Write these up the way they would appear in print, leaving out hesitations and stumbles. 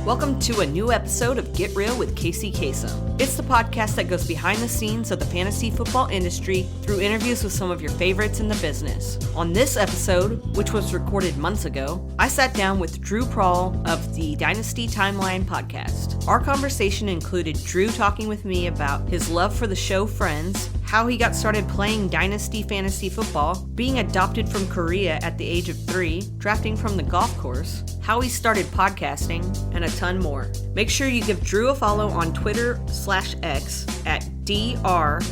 Welcome to a new episode of Get Real with Kacey Kasem. It's the podcast that goes behind the scenes of the fantasy football industry through interviews with some of your favorites in the business. On this episode, which was recorded months ago, I sat down with Drew Prawel of the Dynasty Timeline podcast. Our conversation included Drew talking with me about his love for the show Friends, how he got started playing Dynasty fantasy football, being adopted from Korea at the age of 3, drafting from the golf course, how he started podcasting, and a ton more. Make sure you give Drew a follow on Twitter/X at @dr_pra.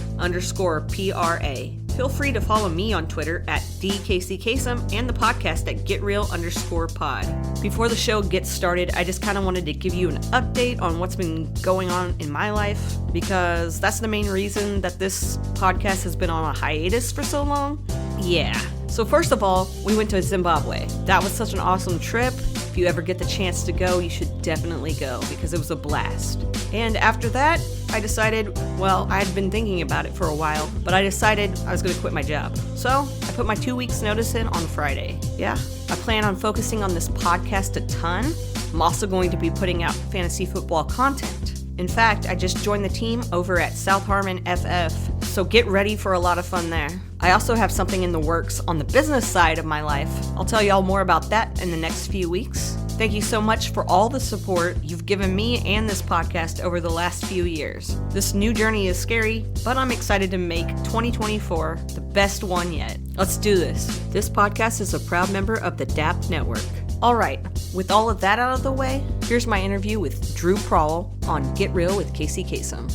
Feel free to follow me on Twitter at @DKCKasem and the podcast at GetReal_pod. Before the show gets started, I just kind of wanted to give you an update on what's been going on in my life, because that's the main reason that this podcast has been on a hiatus for so long. Yeah. So first of all, we went to Zimbabwe. That was such an awesome trip. If you ever get the chance to go, you should definitely go because it was a blast. And after that, I decided, well, I had been thinking about it for a while, but I decided I was going to quit my job. So I put my 2 weeks notice in on Friday. Yeah, I plan on focusing on this podcast a ton. I'm also going to be putting out fantasy football content. In fact, I just joined the team over at South Harmon FF, so get ready for a lot of fun there. I also have something in the works on the business side of my life. I'll tell y'all more about that in the next few weeks. Thank you so much for all the support you've given me and this podcast over the last few years. This new journey is scary, but I'm excited to make 2024 the best one yet. Let's do this. This podcast is a proud member of the DAP Network. All right, with all of that out of the way, here's my interview with Drew Prawel on Get Real with Kacey Kasem.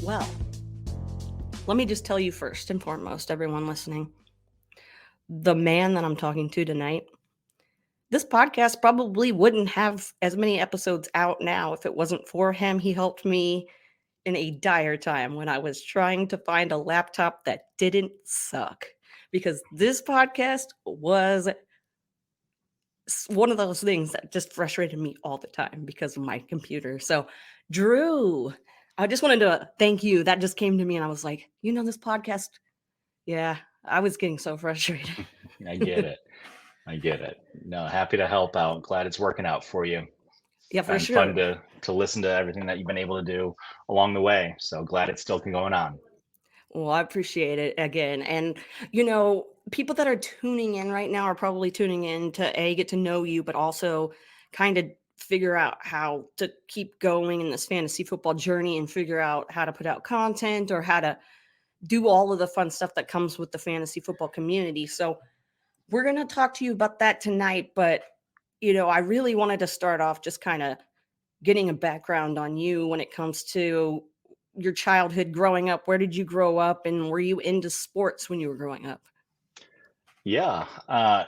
Well, let me just tell you first and foremost, everyone listening, the man that I'm talking to tonight, this podcast probably wouldn't have as many episodes out now if it wasn't for him. He helped me in a dire time when I was trying to find a laptop that didn't suck, because this podcast was one of those things that just frustrated me all the time because of my computer. So, Drew, I just wanted to thank you. That just came to me and I was like, this podcast, yeah, I was getting so frustrated. I get it. No, happy to help out. Glad it's working out for you. Yeah, for And sure. fun to listen to everything that you've been able to do along the way. So glad it's still going on. Well, I appreciate it again. And, people that are tuning in right now are probably tuning in to get to know you, but also kind of figure out how to keep going in this fantasy football journey and figure out how to put out content or how to do all of the fun stuff that comes with the fantasy football community. So we're going to talk to you about that tonight. But, I really wanted to start off just kind of getting a background on you when it comes to your childhood growing up. Where did you grow up, and were you into sports when you were growing up? Yeah.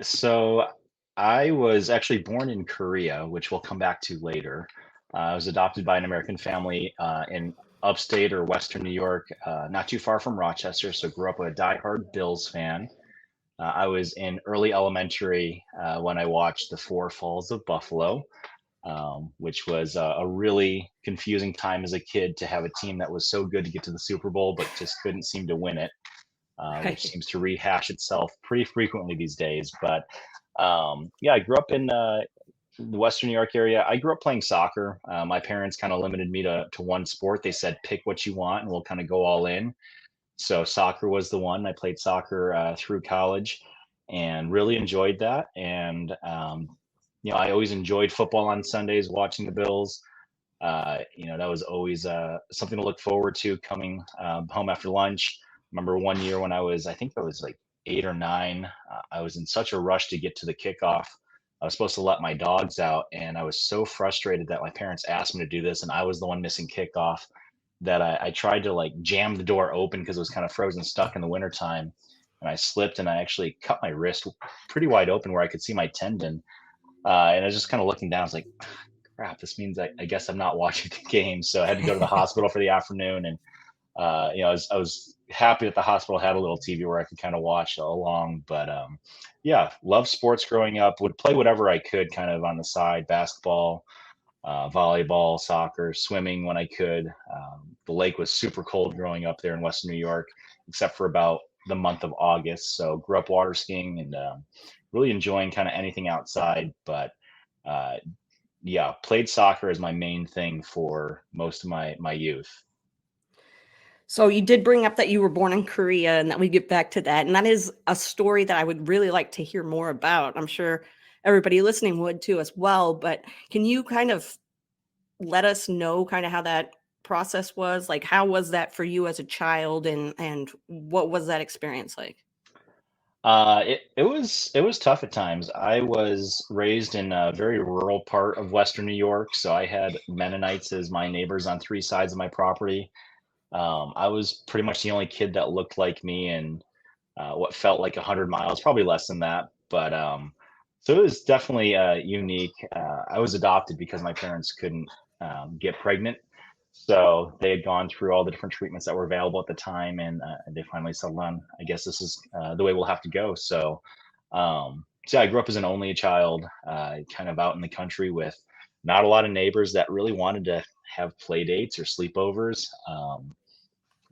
So I was actually born in Korea, which we'll come back to later. I was adopted by an American family in upstate or Western New York, not too far from Rochester. So grew up a diehard Bills fan. I was in early elementary when I watched the Four Falls of Buffalo, which was a really confusing time as a kid to have a team that was so good to get to the Super Bowl, but just couldn't seem to win it, which seems to rehash itself pretty frequently these days. But yeah, I grew up in the Western New York area. I grew up playing soccer. My parents kind of limited me to one sport. They said, pick what you want and we'll kind of go all in. So soccer was the one. I played soccer through college and really enjoyed that. And, I always enjoyed football on Sundays, watching the Bills. That was always something to look forward to coming home after lunch. Remember one year when I think I was like 8 or 9, I was in such a rush to get to the kickoff. I was supposed to let my dogs out, and I was so frustrated that my parents asked me to do this, and I was the one missing kickoff, that I tried to like jam the door open because it was kind of frozen stuck in the wintertime. And I slipped and I actually cut my wrist pretty wide open where I could see my tendon. And I was just kind of looking down. I was like, crap, this means I guess I'm not watching the game. So I had to go to the hospital for the afternoon. And, I was happy that the hospital had a little TV where I could kind of watch along. But yeah, loved sports growing up, would play whatever I could kind of on the side, basketball, volleyball, soccer, swimming when I could. The lake was super cold growing up there in Western New York, except for about the month of August. So grew up water skiing and really enjoying kind of anything outside. But uh, yeah, played soccer as my main thing for most of my youth. So you did bring up that you were born in Korea and that we get back to that. And that is a story that I would really like to hear more about. I'm sure everybody listening would too as well. But can you kind of let us know kind of how that process was? Like how was that for you as a child and what was that experience like? It was tough at times. I was raised in a very rural part of Western New York, so I had Mennonites as my neighbors on three sides of my property. I was pretty much the only kid that looked like me in what felt like 100 miles, probably less than that. But so it was definitely unique. I was adopted because my parents couldn't get pregnant. So they had gone through all the different treatments that were available at the time, and they finally settled on, I guess this is the way we'll have to go. So I grew up as an only child, kind of out in the country with not a lot of neighbors that really wanted to have play dates or sleepovers.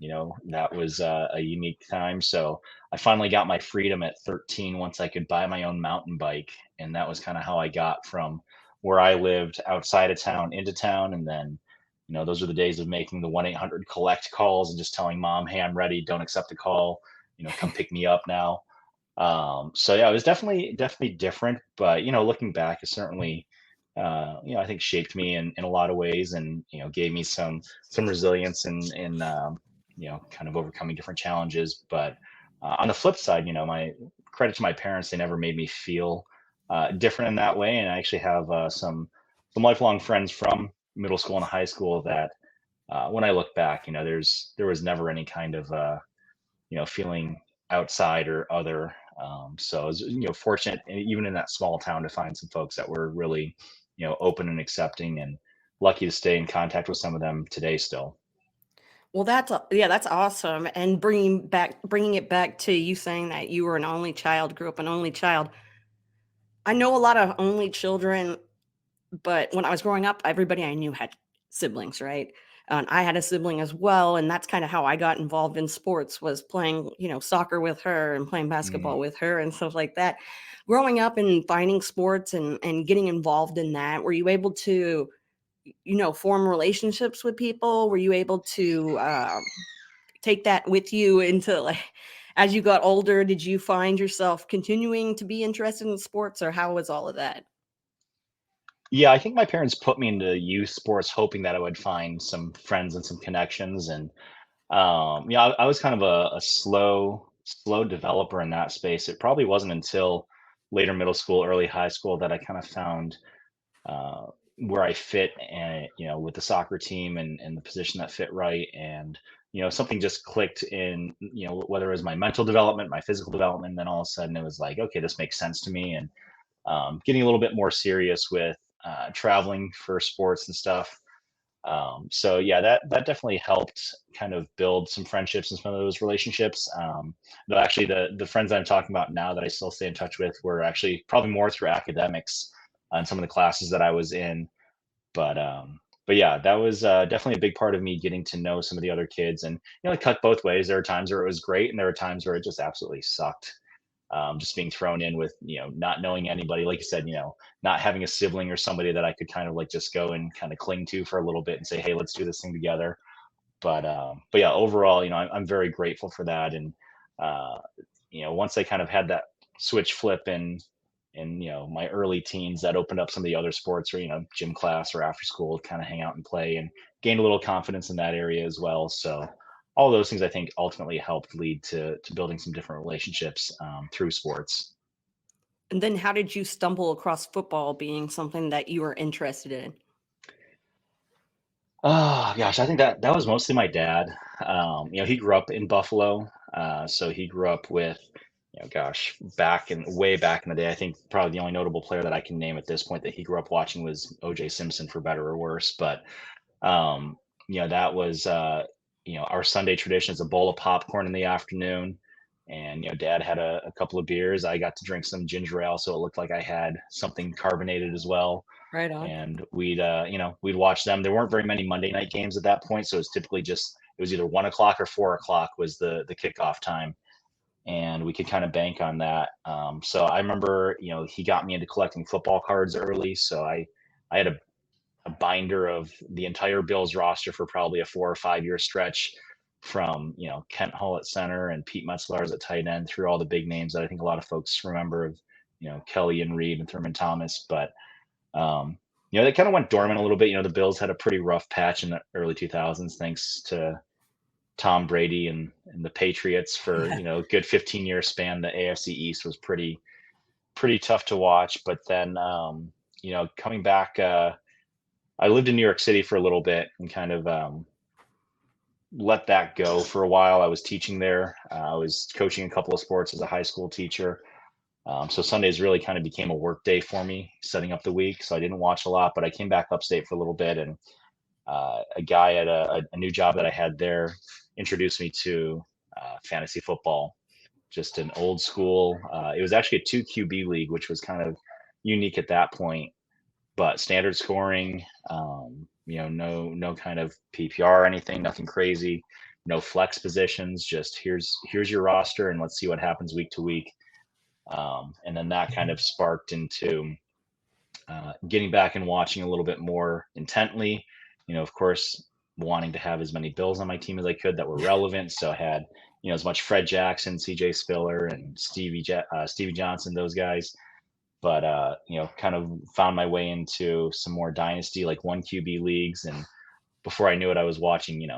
That was a unique time. So I finally got my freedom at 13 once I could buy my own mountain bike. And that was kind of how I got from where I lived outside of town into town. And then, those are the days of making the 1-800 collect calls and just telling mom, hey, I'm ready. Don't accept the call. Come pick me up now. So yeah, it was definitely different, but looking back, it certainly, I think shaped me in a lot of ways, and gave me some resilience in kind of overcoming different challenges. But on the flip side, my credit to my parents, they never made me feel different in that way, and I actually have some lifelong friends from middle school and high school that when I look back, there was never any kind of feeling outside or other. So I was, fortunate, even in that small town, to find some folks that were really, open and accepting, and lucky to stay in contact with some of them today still. Well, yeah, that's awesome. And bringing it back to you saying that you were an only child, grew up an only child. I know a lot of only children. But when I was growing up, everybody I knew had siblings, right? And I had a sibling as well, and that's kinda how I got involved in sports, was playing, soccer with her and playing Mm. basketball with her and stuff like that. Growing up and finding sports and getting involved in that, were you able to, form relationships with people? Were you able to, take that with you into, like as you got older, did you find yourself continuing to be interested in sports, or how was all of that? Yeah, I think my parents put me into youth sports hoping that I would find some friends and some connections. And I was kind of a slow developer in that space. It probably wasn't until later middle school, early high school that I kind of found uh, where I fit, and with the soccer team, and the position that fit right. And something just clicked in, whether it was my mental development, my physical development. And then all of a sudden it was like, okay, this makes sense to me. And getting a little bit more serious with traveling for sports and stuff. So yeah, that definitely helped kind of build some friendships and some of those relationships. Though actually, the friends I'm talking about now that I still stay in touch with were actually probably more through academics and some of the classes that I was in. But but yeah, that was definitely a big part of me getting to know some of the other kids. And it cut both ways. There were times where it was great, and there were times where it just absolutely sucked. Just being thrown in with not knowing anybody, like you said, not having a sibling or somebody that I could kind of like just go and kind of cling to for a little bit and say, hey, let's do this thing together. But yeah, overall, I'm very grateful for that. And uh once I kind of had that switch flip in my early teens, that opened up some of the other sports, or gym class or after school, kind of hang out and play, and gained a little confidence in that area as well. So all those things, I think, ultimately helped lead to building some different relationships through sports. And then how did you stumble across football being something that you were interested in? Oh gosh, I think that was mostly my dad. He grew up in Buffalo, so he grew up with, gosh, way back in the day. I think probably the only notable player that I can name at this point that he grew up watching was O.J. Simpson, for better or worse. But um, that was our Sunday tradition is a bowl of popcorn in the afternoon, and Dad had a couple of beers. I got to drink some ginger ale, so it looked like I had something carbonated as well. Right on. And we'd watch them. There weren't very many Monday night games at that point, so it was typically just, it was either 1 o'clock or 4 o'clock was the kickoff time. and we could kind of bank on that. So I remember, he got me into collecting football cards early. So I had a binder of the entire Bills roster for probably a 4 or 5 year stretch from, Kent Hull at center and Pete Metzler at tight end through all the big names that I think a lot of folks remember of, Kelly and Reed and Thurman Thomas. But, they kind of went dormant a little bit. The Bills had a pretty rough patch in the early 2000s, thanks to Tom Brady and the Patriots for, Yeah. a good 15-year span. The AFC East was pretty tough to watch. But then, coming back, I lived in New York City for a little bit and kind of let that go for a while. I was teaching there. I was coaching a couple of sports as a high school teacher. So Sundays really kind of became a work day for me, setting up the week. So I didn't watch a lot, but I came back upstate for a little bit, and a guy at a new job that I had there introduced me to fantasy football, just an old school. It was actually a 2 QB league, which was kind of unique at that point, but standard scoring, no kind of PPR or anything, nothing crazy, no flex positions, just here's your roster and let's see what happens week to week. And then that kind of sparked into getting back and watching a little bit more intently. Of course, wanting to have as many Bills on my team as I could that were relevant. So I had, as much Fred Jackson, CJ Spiller, and Stevie Johnson, those guys. But kind of found my way into some more dynasty, like 1 QB leagues, and before I knew it, I was watching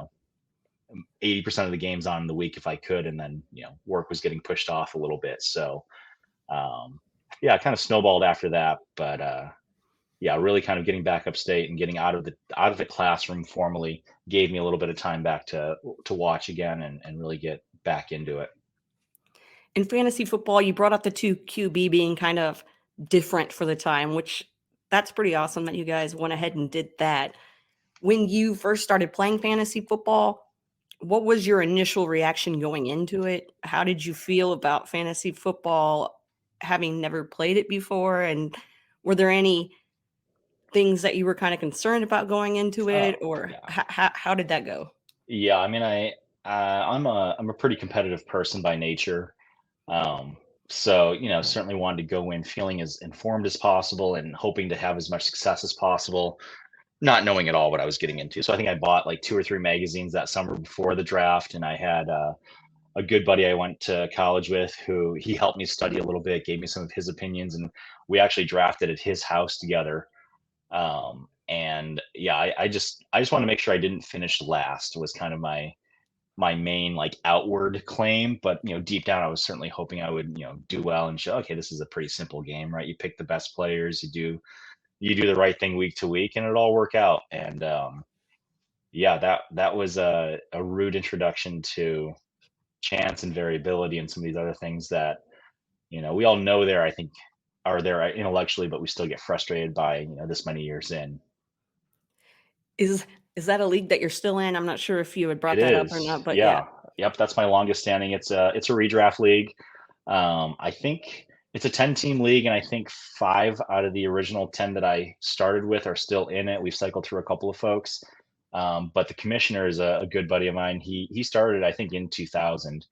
80% of the games on in the week if I could, and then work was getting pushed off a little bit. So yeah, it kind of snowballed after that. But yeah, really kind of getting back upstate and getting out of the classroom formally gave me a little bit of time back to watch again and really get back into it. In fantasy football, you brought up the 2 QB being kind of different for the time, which that's pretty awesome that you guys went ahead and did that. When you first started playing fantasy football, what was your initial reaction going into it? How did you feel about fantasy football having never played it before? And were there any things that you were kind of concerned about going into Oh, it, or yeah. how did that go? Yeah, I mean, I'm a pretty competitive person by nature. Um, so, certainly wanted to go in feeling as informed as possible and hoping to have as much success as possible, not knowing at all what I was getting into. So I think I bought like 2 or 3 magazines that summer before the draft, and I had a good buddy I went to college with who he helped me study a little bit, gave me some of his opinions, and we actually drafted at his house together. And yeah, I just want to make sure I didn't finish last was kind of my main like outward claim. But deep down, I was certainly hoping I would do well and show, okay, this is a pretty simple game, right? You pick the best players, you do the right thing week to week, and it'll all work out. And yeah, that was a rude introduction to chance and variability and some of these other things that we all know there, I think, are there intellectually, but we still get frustrated by this many years in. Is is that a league that you're still in? I'm not sure if you had It brought that up or is, not, but yeah. yeah. Yep, that's my longest standing. It's a redraft league. I think it's a 10-team league, and I think 5 out of the original 10 that I started with are still in it. We've cycled through a couple of folks, but the commissioner is a good buddy of mine. He started, I think, in 2000,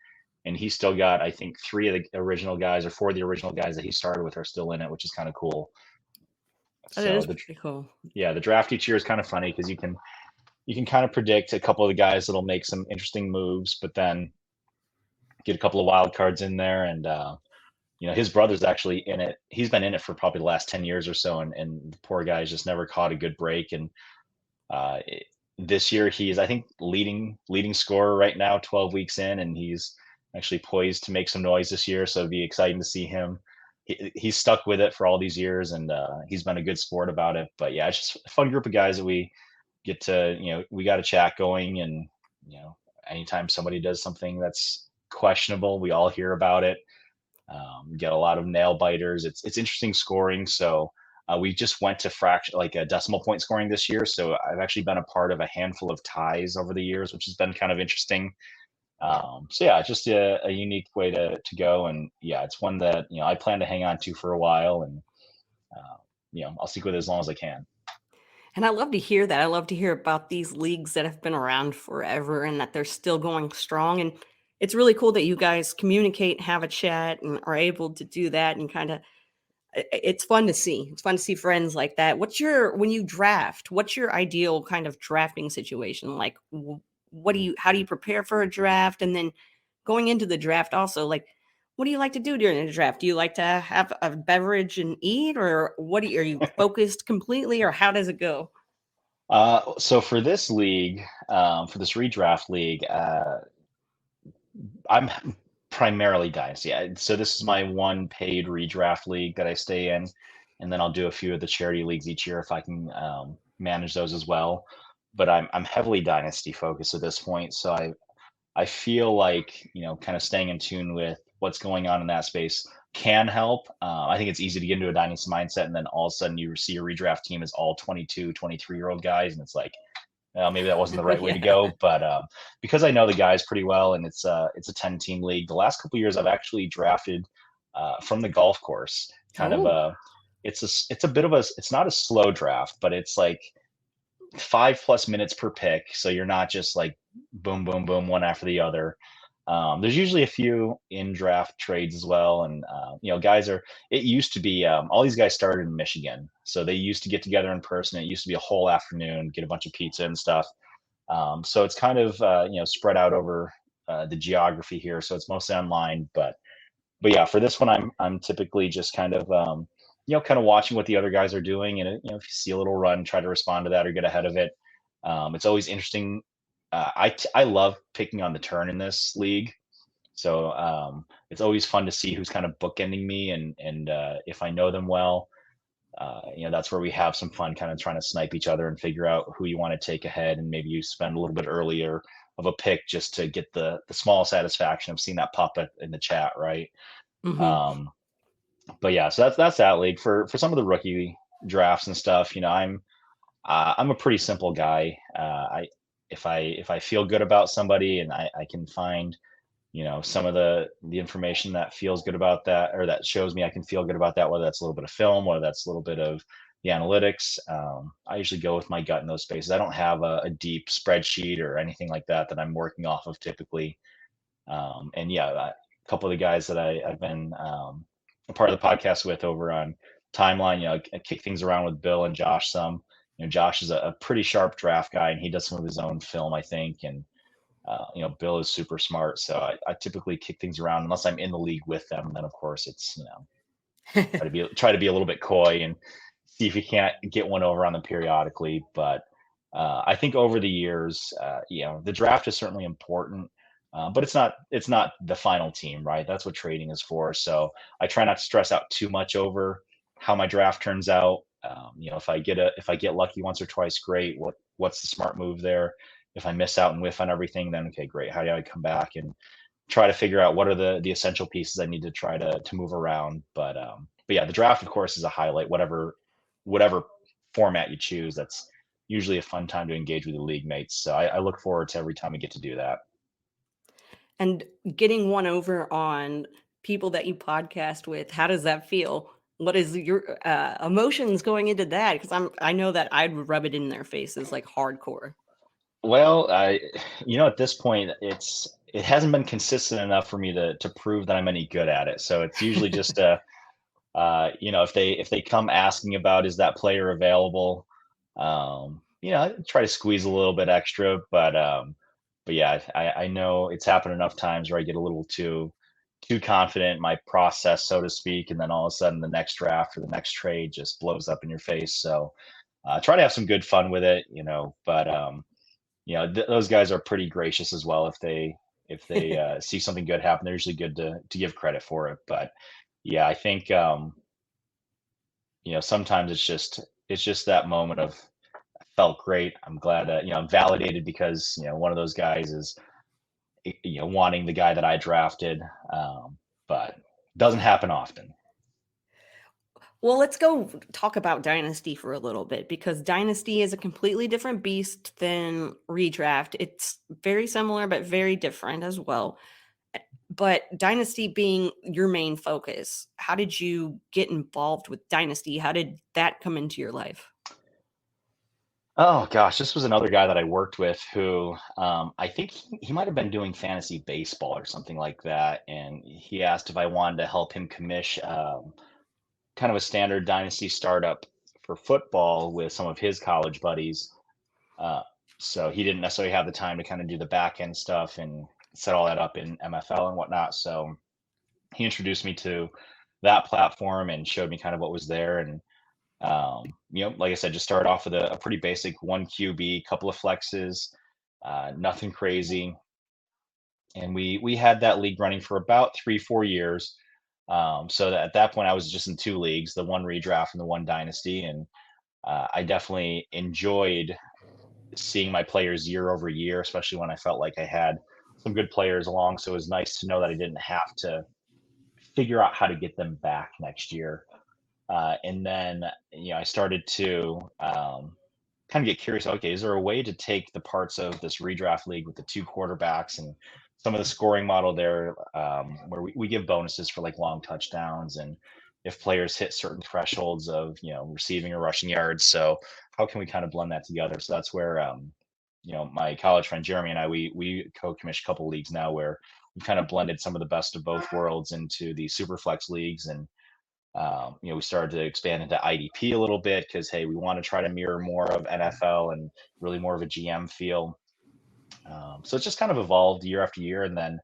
and he still got, I think, 3 of the original guys or 4 of the original guys that he started with are still in it, which is kind of cool. That So is the pretty cool. yeah, the draft each year is kind of funny because you can kind of predict a couple of the guys that'll make some interesting moves, but then get a couple of wild cards in there. And his brother's actually in it. He's been in it for probably the last 10 years or so, and the poor guy's just never caught a good break. And uh, this year he's, I think, leading scorer right now, 12 weeks in, and he's actually poised to make some noise this year. So it'd be exciting to see him. He's stuck with it for all these years, and he's been a good sport about it. But yeah, it's just a fun group of guys that we get to, we got a chat going, and anytime somebody does something that's questionable, we all hear about it. Get a lot of nail biters. It's interesting scoring. So we just went to fraction, like a decimal point scoring this year. So I've actually been a part of a handful of ties over the years, which has been kind of interesting. So yeah, it's just a unique way to go. And yeah, it's one that I plan to hang on to for a while, and I'll stick with it as long as I can. And I love to hear that. I love to hear about these leagues that have been around forever and that they're still going strong. And It's really cool that you guys communicate, have a chat, and are able to do that and kind of it's fun to see. It's fun to see friends like that. When you draft, what's your ideal kind of drafting situation? Like, how do you prepare for a draft? And then going into the draft also, like, what do you like to do during the draft? Do you like to have a beverage and eat, or are you focused completely, or how does it go? So for this league, for this redraft league, I'm primarily dynasty. So this is my one paid redraft league that I stay in, and then I'll do a few of the charity leagues each year if I can manage those as well. But I'm heavily dynasty focused at this point, so I feel like kind of staying in tune with what's going on in that space can help. I think it's easy to get into a dynasty mindset, and then all of a sudden you see a redraft team is all 22, 23-year-old guys, and it's like, maybe that wasn't the right way to Yeah. go, but because I know the guys pretty well, and it's a 10-team league. The last couple of years, I've actually drafted from the golf course. Kind of Oh. it's a bit of a, it's not a slow draft, but it's like 5+ minutes per pick, so you're not just like boom, boom, boom, one after the other. There's usually a few in draft trades as well, and guys are. It used to be all these guys started in Michigan, so they used to get together in person. It used to be a whole afternoon, get a bunch of pizza and stuff. So it's kind of spread out over the geography here, so it's mostly online. But yeah, for this one, I'm typically just kind of kind of watching what the other guys are doing, and if you see a little run, try to respond to that or get ahead of it. It's always interesting. I love picking on the turn in this league, so it's always fun to see who's kind of bookending me, and if I know them well, that's where we have some fun, kind of trying to snipe each other and figure out who you want to take ahead, and maybe you spend a little bit earlier of a pick just to get the small satisfaction of seeing that pop up in the chat, right? Hmm. Um, but yeah, so that's that league for some of the rookie drafts and stuff. I'm a pretty simple guy. I if I feel good about somebody and I can find some of the information that feels good about that, or that shows me I can feel good about that, whether that's a little bit of film, whether that's a little bit of the analytics. I usually go with my gut in those spaces. I don't have a deep spreadsheet or anything like that that I'm working off of typically. And yeah, a couple of the guys that I've been a part of the podcast with over on Timeline, I kick things around with Bill and Josh some. Josh is a pretty sharp draft guy, and he does some of his own film, I think. And Bill is super smart, so I typically kick things around unless I'm in the league with them. And then of course it's try to be a little bit coy and see if you can't get one over on them periodically. But I think over the years, the draft is certainly important, but it's not the final team, right? That's what trading is for. So I try not to stress out too much over how my draft turns out. If I get lucky once or twice, great. What's the smart move there? If I miss out and whiff on everything, then okay, great. How do I come back and try to figure out what are the essential pieces I need to try to move around? But yeah, the draft, of course, is a highlight. Whatever format you choose, that's usually a fun time to engage with the league mates. So I look forward to every time we get to do that. And getting one over on people that you podcast with, how does that feel? What is your emotions going into that? Because I know that I'd rub it in their faces like hardcore. Well, at this point, it hasn't been consistent enough for me to prove that I'm any good at it. So it's usually just if they come asking about is that player available, I try to squeeze a little bit extra, but yeah, I know it's happened enough times where I get a little too confident in my process, so to speak, and then all of a sudden the next draft or the next trade just blows up in your face. So try to have some good fun with it, but those guys are pretty gracious as well. If they see something good happen, they're usually good to give credit for it. But yeah, I think sometimes it's just that moment of I felt great. I'm glad that I'm validated because one of those guys is wanting the guy that I drafted, but doesn't happen often. Well, let's go talk about Dynasty for a little bit because Dynasty is a completely different beast than Redraft. It's very similar, but very different as well. But Dynasty being your main focus, how did you get involved with Dynasty? How did that come into your life? Oh gosh, this was another guy that I worked with who I think he might have been doing fantasy baseball or something like that, and he asked if I wanted to help him commish kind of a standard dynasty startup for football with some of his college buddies. Uh, so he didn't necessarily have the time to kind of do the back end stuff and set all that up in MFL and whatnot. So he introduced me to that platform and showed me kind of what was there. And like I said, just started off with a pretty basic one QB, couple of flexes, nothing crazy. And we had that league running for about 3-4 years. So that at that point, I was just in two leagues, the one redraft and the one dynasty, and I definitely enjoyed seeing my players year over year, especially when I felt like I had some good players along. So it was nice to know that I didn't have to figure out how to get them back next year. And then, I started to kind of get curious. Okay, is there a way to take the parts of this redraft league with the two quarterbacks and some of the scoring model there, where we give bonuses for like long touchdowns and if players hit certain thresholds of receiving or rushing yards. So how can we kind of blend that together? So that's where my college friend Jeremy and I we co-commission a couple leagues now where we kind of blended some of the best of both worlds into the super flex leagues. And we started to expand into IDP a little bit because, hey, we want to try to mirror more of NFL and really more of a GM feel. So it's just kind of evolved year after year. And then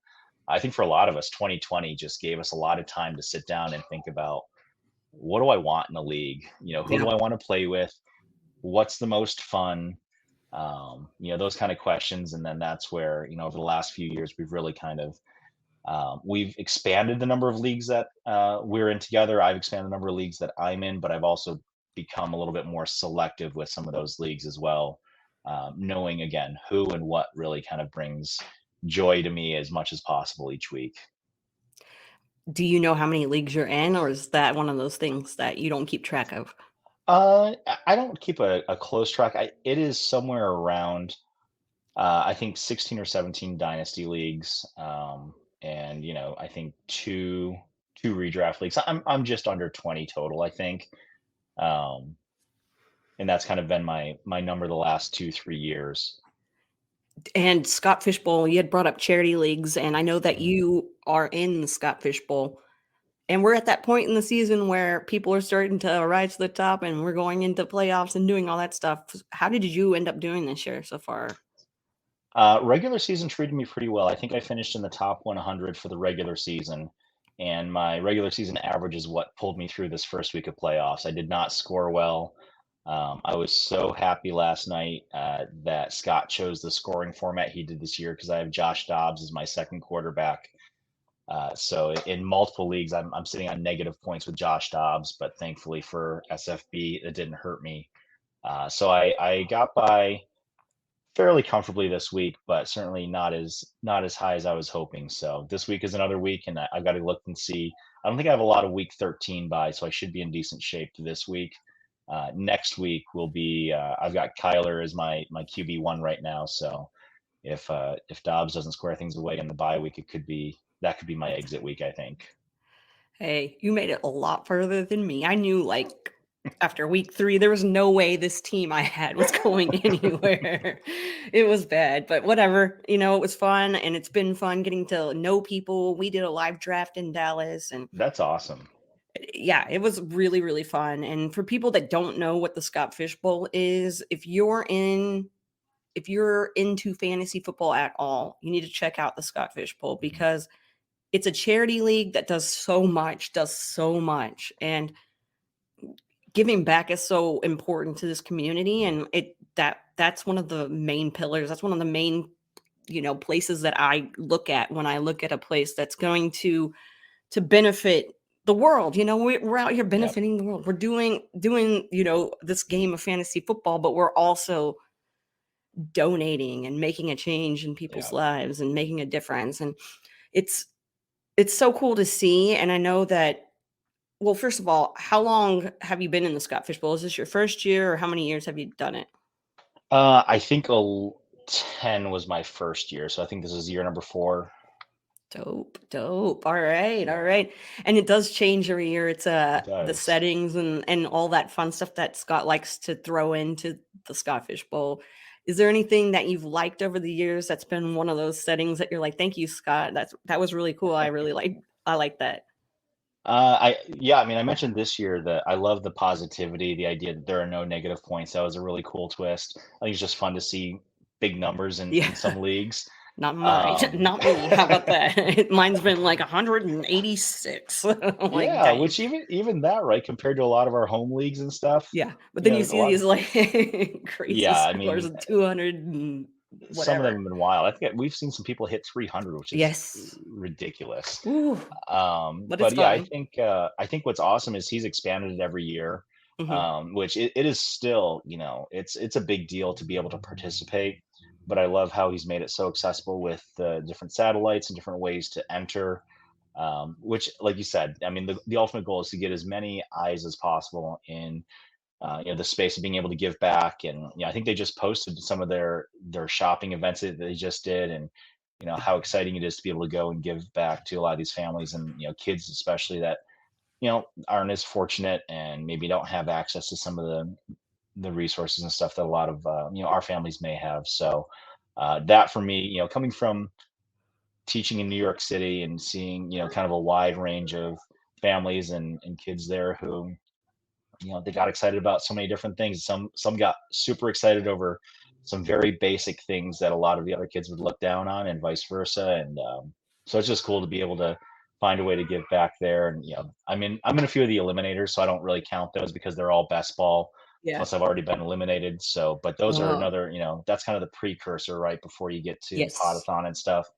I think for a lot of us, 2020 just gave us a lot of time to sit down and think about what do I want in a league? Who Yeah. do I want to play with? What's the most fun? Those kind of questions. And then that's where, over the last few years, we've really kind of we've expanded the number of leagues that we're in together. I've expanded the number of leagues that I'm in, but I've also become a little bit more selective with some of those leagues as well, knowing again who and what really kind of brings joy to me as much as possible each week. Do you know how many leagues you're in, or is that one of those things that you don't keep track of? I don't keep a close track. It is somewhere around, I think 16 or 17 dynasty leagues, and I think two redraft leagues. I'm just under 20 total, I think. Um, and that's kind of been my number the last 2-3 years. And Scott Fishbowl, you had brought up charity leagues, and I know that Mhm. you are in the Scott Fishbowl. And we're at that point in the season where people are starting to rise to the top and we're going into playoffs and doing all that stuff. How did you end up doing this year so far? Regular season treated me pretty well. I think I finished in the top 100 for the regular season, and my regular season average is what pulled me through this first week of playoffs. I did not score well. I was so happy last night that Scott chose the scoring format he did this year because I have Josh Dobbs as my second quarterback. So in multiple leagues, I'm sitting on negative points with Josh Dobbs, but thankfully for SFB, it didn't hurt me. So I got by fairly comfortably this week, but certainly not as high as I was hoping. So this week is another week, and I've got to look and see. I don't think I have a lot of week 13 by, so I should be in decent shape this week. Next week will be. I've got Kyler as my QB1 right now, so if Dobbs doesn't square things away in the bye week, that could be my exit week, I think. Hey, you made it a lot further than me. I knew like after week 3, there was no way this team I had was going anywhere. It was bad, but whatever. It was fun and it's been fun getting to know people. We did a live draft in Dallas and That's awesome. yeah, it was really, really fun. And for people that don't know what the Scott Fish Bowl is, if you're into fantasy football at all, you need to check out the Scott Fish Bowl Mhm. because it's a charity league that does so much. And giving back is so important to this community. And that's one of the main pillars. That's one of the main, places that I look at when I look at a place that's going to benefit the world. We're out here Yep. benefiting the world. We're doing this game of fantasy football, but we're also donating and making a change in people's Yeah. lives and making a difference. And it's it's so cool to see. And I know that, well, first of all, how long have you been in the Scott Fish Bowl? Is this your first year or how many years have you done it? I think 10 was my first year, so I think this is year number 4. Dope, dope. All right, all Yeah, right. And it does change every year. It's it the does. settings and all that fun stuff that Scott likes to throw into the Scott Fish Bowl. Is there anything that you've liked over the years that's been one of those settings that you're like, "Thank you, Scott. That was really cool. I like that." Yeah, I mean, I mentioned this year that I love the positivity, the idea that there are no negative points. That was a really cool twist. I think it's just fun to see big numbers in Yeah. some leagues. Not mine. Um, Not me. How about that? Mine's been like 186. I'm like, yeah, dang. which even that, right, compared to a lot of our home leagues and stuff, Yeah. But then you a see lot of these like crazy yeah, I scores mean, of 200 and some of them whatever. have been wild. I think we've seen some people hit 300, which is Yes. ridiculous. Ooh, but it's But yeah, fun. I think what's awesome is he's expanded it every year, Mhm. which it is still, it's a big deal to be able to participate. But I love how he's made it so accessible with the different satellites and different ways to enter. Which, like you said, I mean, the ultimate goal is to get as many eyes as possible in the space of being able to give back. And I think they just posted some of their shopping events that they just did, and how exciting it is to be able to go and give back to a lot of these families and kids especially that aren't as fortunate and maybe don't have access to some of the resources and stuff that a lot of our families may have. So that for me, coming from teaching in New York City and seeing kind of a wide range of families and kids there who they got excited about so many different things. Some got super excited over some very basic things that a lot of the other kids would look down on, and vice versa. And so it's just cool to be able to find a way to give back there. And I'm in a few of the eliminators, so I don't really count those because they're all best ball. Yeah. Plus, I've already been eliminated. So, but those are Oh, another, that's kind of the precursor, right before you get to the yes. podathon and stuff.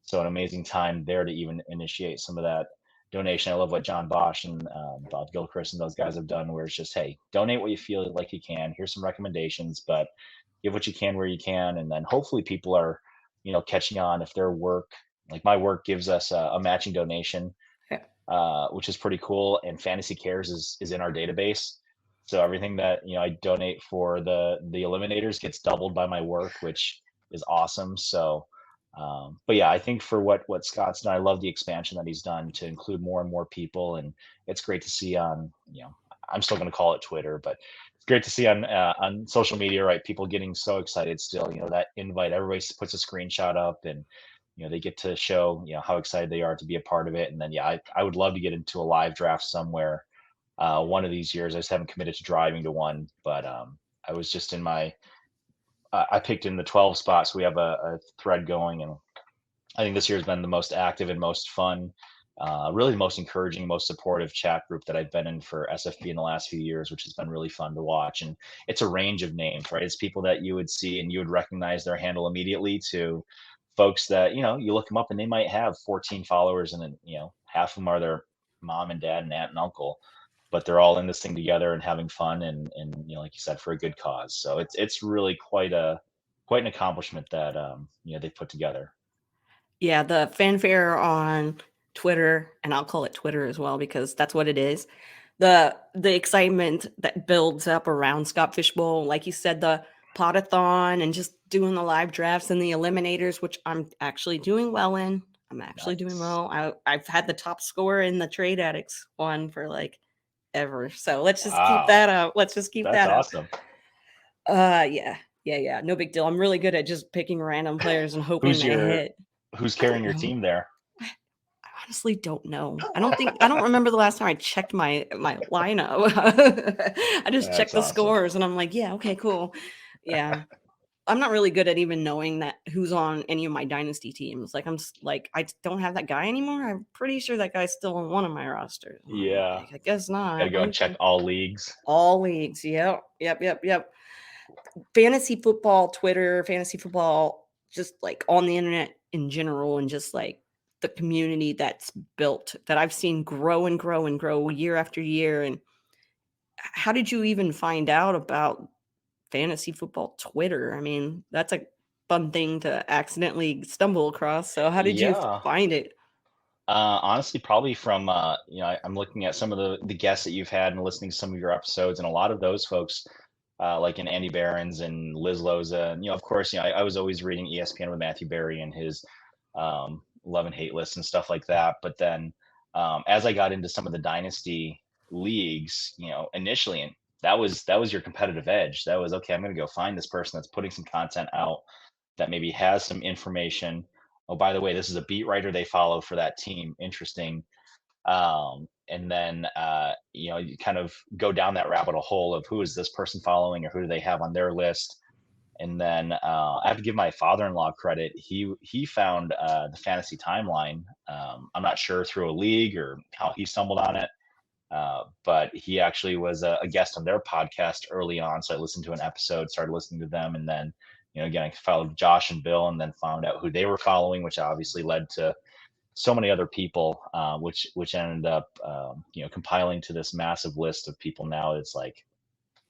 So an amazing time there to even initiate some of that donation. I love what John Bosch and Bob Gilchrist and those guys have done, where it's just, hey, donate what you feel like you can. Here's some recommendations, but give what you can where you can, and then hopefully people are, catching on if their work, like my work, gives us a matching donation, Yeah. which is pretty cool. And Fantasy Cares is in our database, so everything that I donate for the eliminators gets doubled by my work, which is awesome. So, but yeah, I think for what Scott's done, I love the expansion that he's done to include more and more people, and it's great to see on I'm still going to call it Twitter, but it's great to see on social media, right? People getting so excited still. That invite, everybody puts a screenshot up, and they get to show how excited they are to be a part of it. And then yeah, I would love to get into a live draft somewhere one of these years. I just haven't committed to driving to one, but I was just in my I picked in the 12 spot, so we have a thread going, and I think this year has been the most active and most fun, really the most encouraging, most supportive chat group that I've been in for SFB in the last few years, which has been really fun to watch. And it's a range of names, right? It's people that you would see and you would recognize their handle immediately, to folks that you look them up and they might have 14 followers, and then half of them are their mom and dad and aunt and uncle, but they're all in this thing together and having fun, and like you said, for a good cause. So it's really quite an accomplishment that they put together. Yeah, the fanfare on Twitter, and I'll call it Twitter as well because that's what it is. The excitement that builds up around Scott Fish Bowl, like you said, the potathon and just doing the live drafts and the eliminators, which I'm actually doing well in. I'm actually doing Nice. well. I've had the top score in the Trade Addicts one for like ever. So let's just keep Wow, that up. Let's just keep that's that up. awesome. Yeah. Yeah, yeah. No big deal. I'm really good at just picking random players and hoping Who's they your hit. who's I don't carrying your know. team there? I honestly don't know. I don't remember the last time I checked my lineup. I just checked That's the awesome. scores and I'm like, yeah, okay, cool. Yeah. I'm not really good at even knowing that who's on any of my dynasty teams. Like like I don't have that guy anymore. I'm pretty sure that guy's still on one of my rosters. And I'm Yeah, like, I guess got to not. go and check Okay. all leagues. All leagues. Yep. Yep. Yep. Yep. Fantasy football, Twitter, fantasy football, just like on the internet in general, and just like the community that's built that I've seen grow and grow and grow year after year. And how did you even find out about fantasy football Twitter? I mean, that's a fun thing to accidentally stumble across. So how did you Yeah. find it? Honestly, probably from I'm looking at some of the guests that you've had and listening to some of your episodes, and a lot of those folks, like in Andy Behrens and Liz Loza, and of course, I was always reading ESPN with Matthew Berry and his love and hate lists and stuff like that. But then as I got into some of the dynasty leagues, initially, and that was your competitive edge. That was, okay, I'm going to go find this person that's putting some content out that maybe has some information. Oh, by the way, this is a beat writer they follow for that team. Interesting. And then you kind of go down that rabbit hole of who is this person following, or who do they have on their list. And then I have to give my father-in-law credit. He found the fantasy timeline. I'm not sure through a league or how he stumbled on it, but he actually was a guest on their podcast early on. So I listened to an episode, started listening to them, and then again, I followed Josh and Bill, and then found out who they were following, which obviously led to so many other people, which ended up compiling to this massive list of people. Now it's like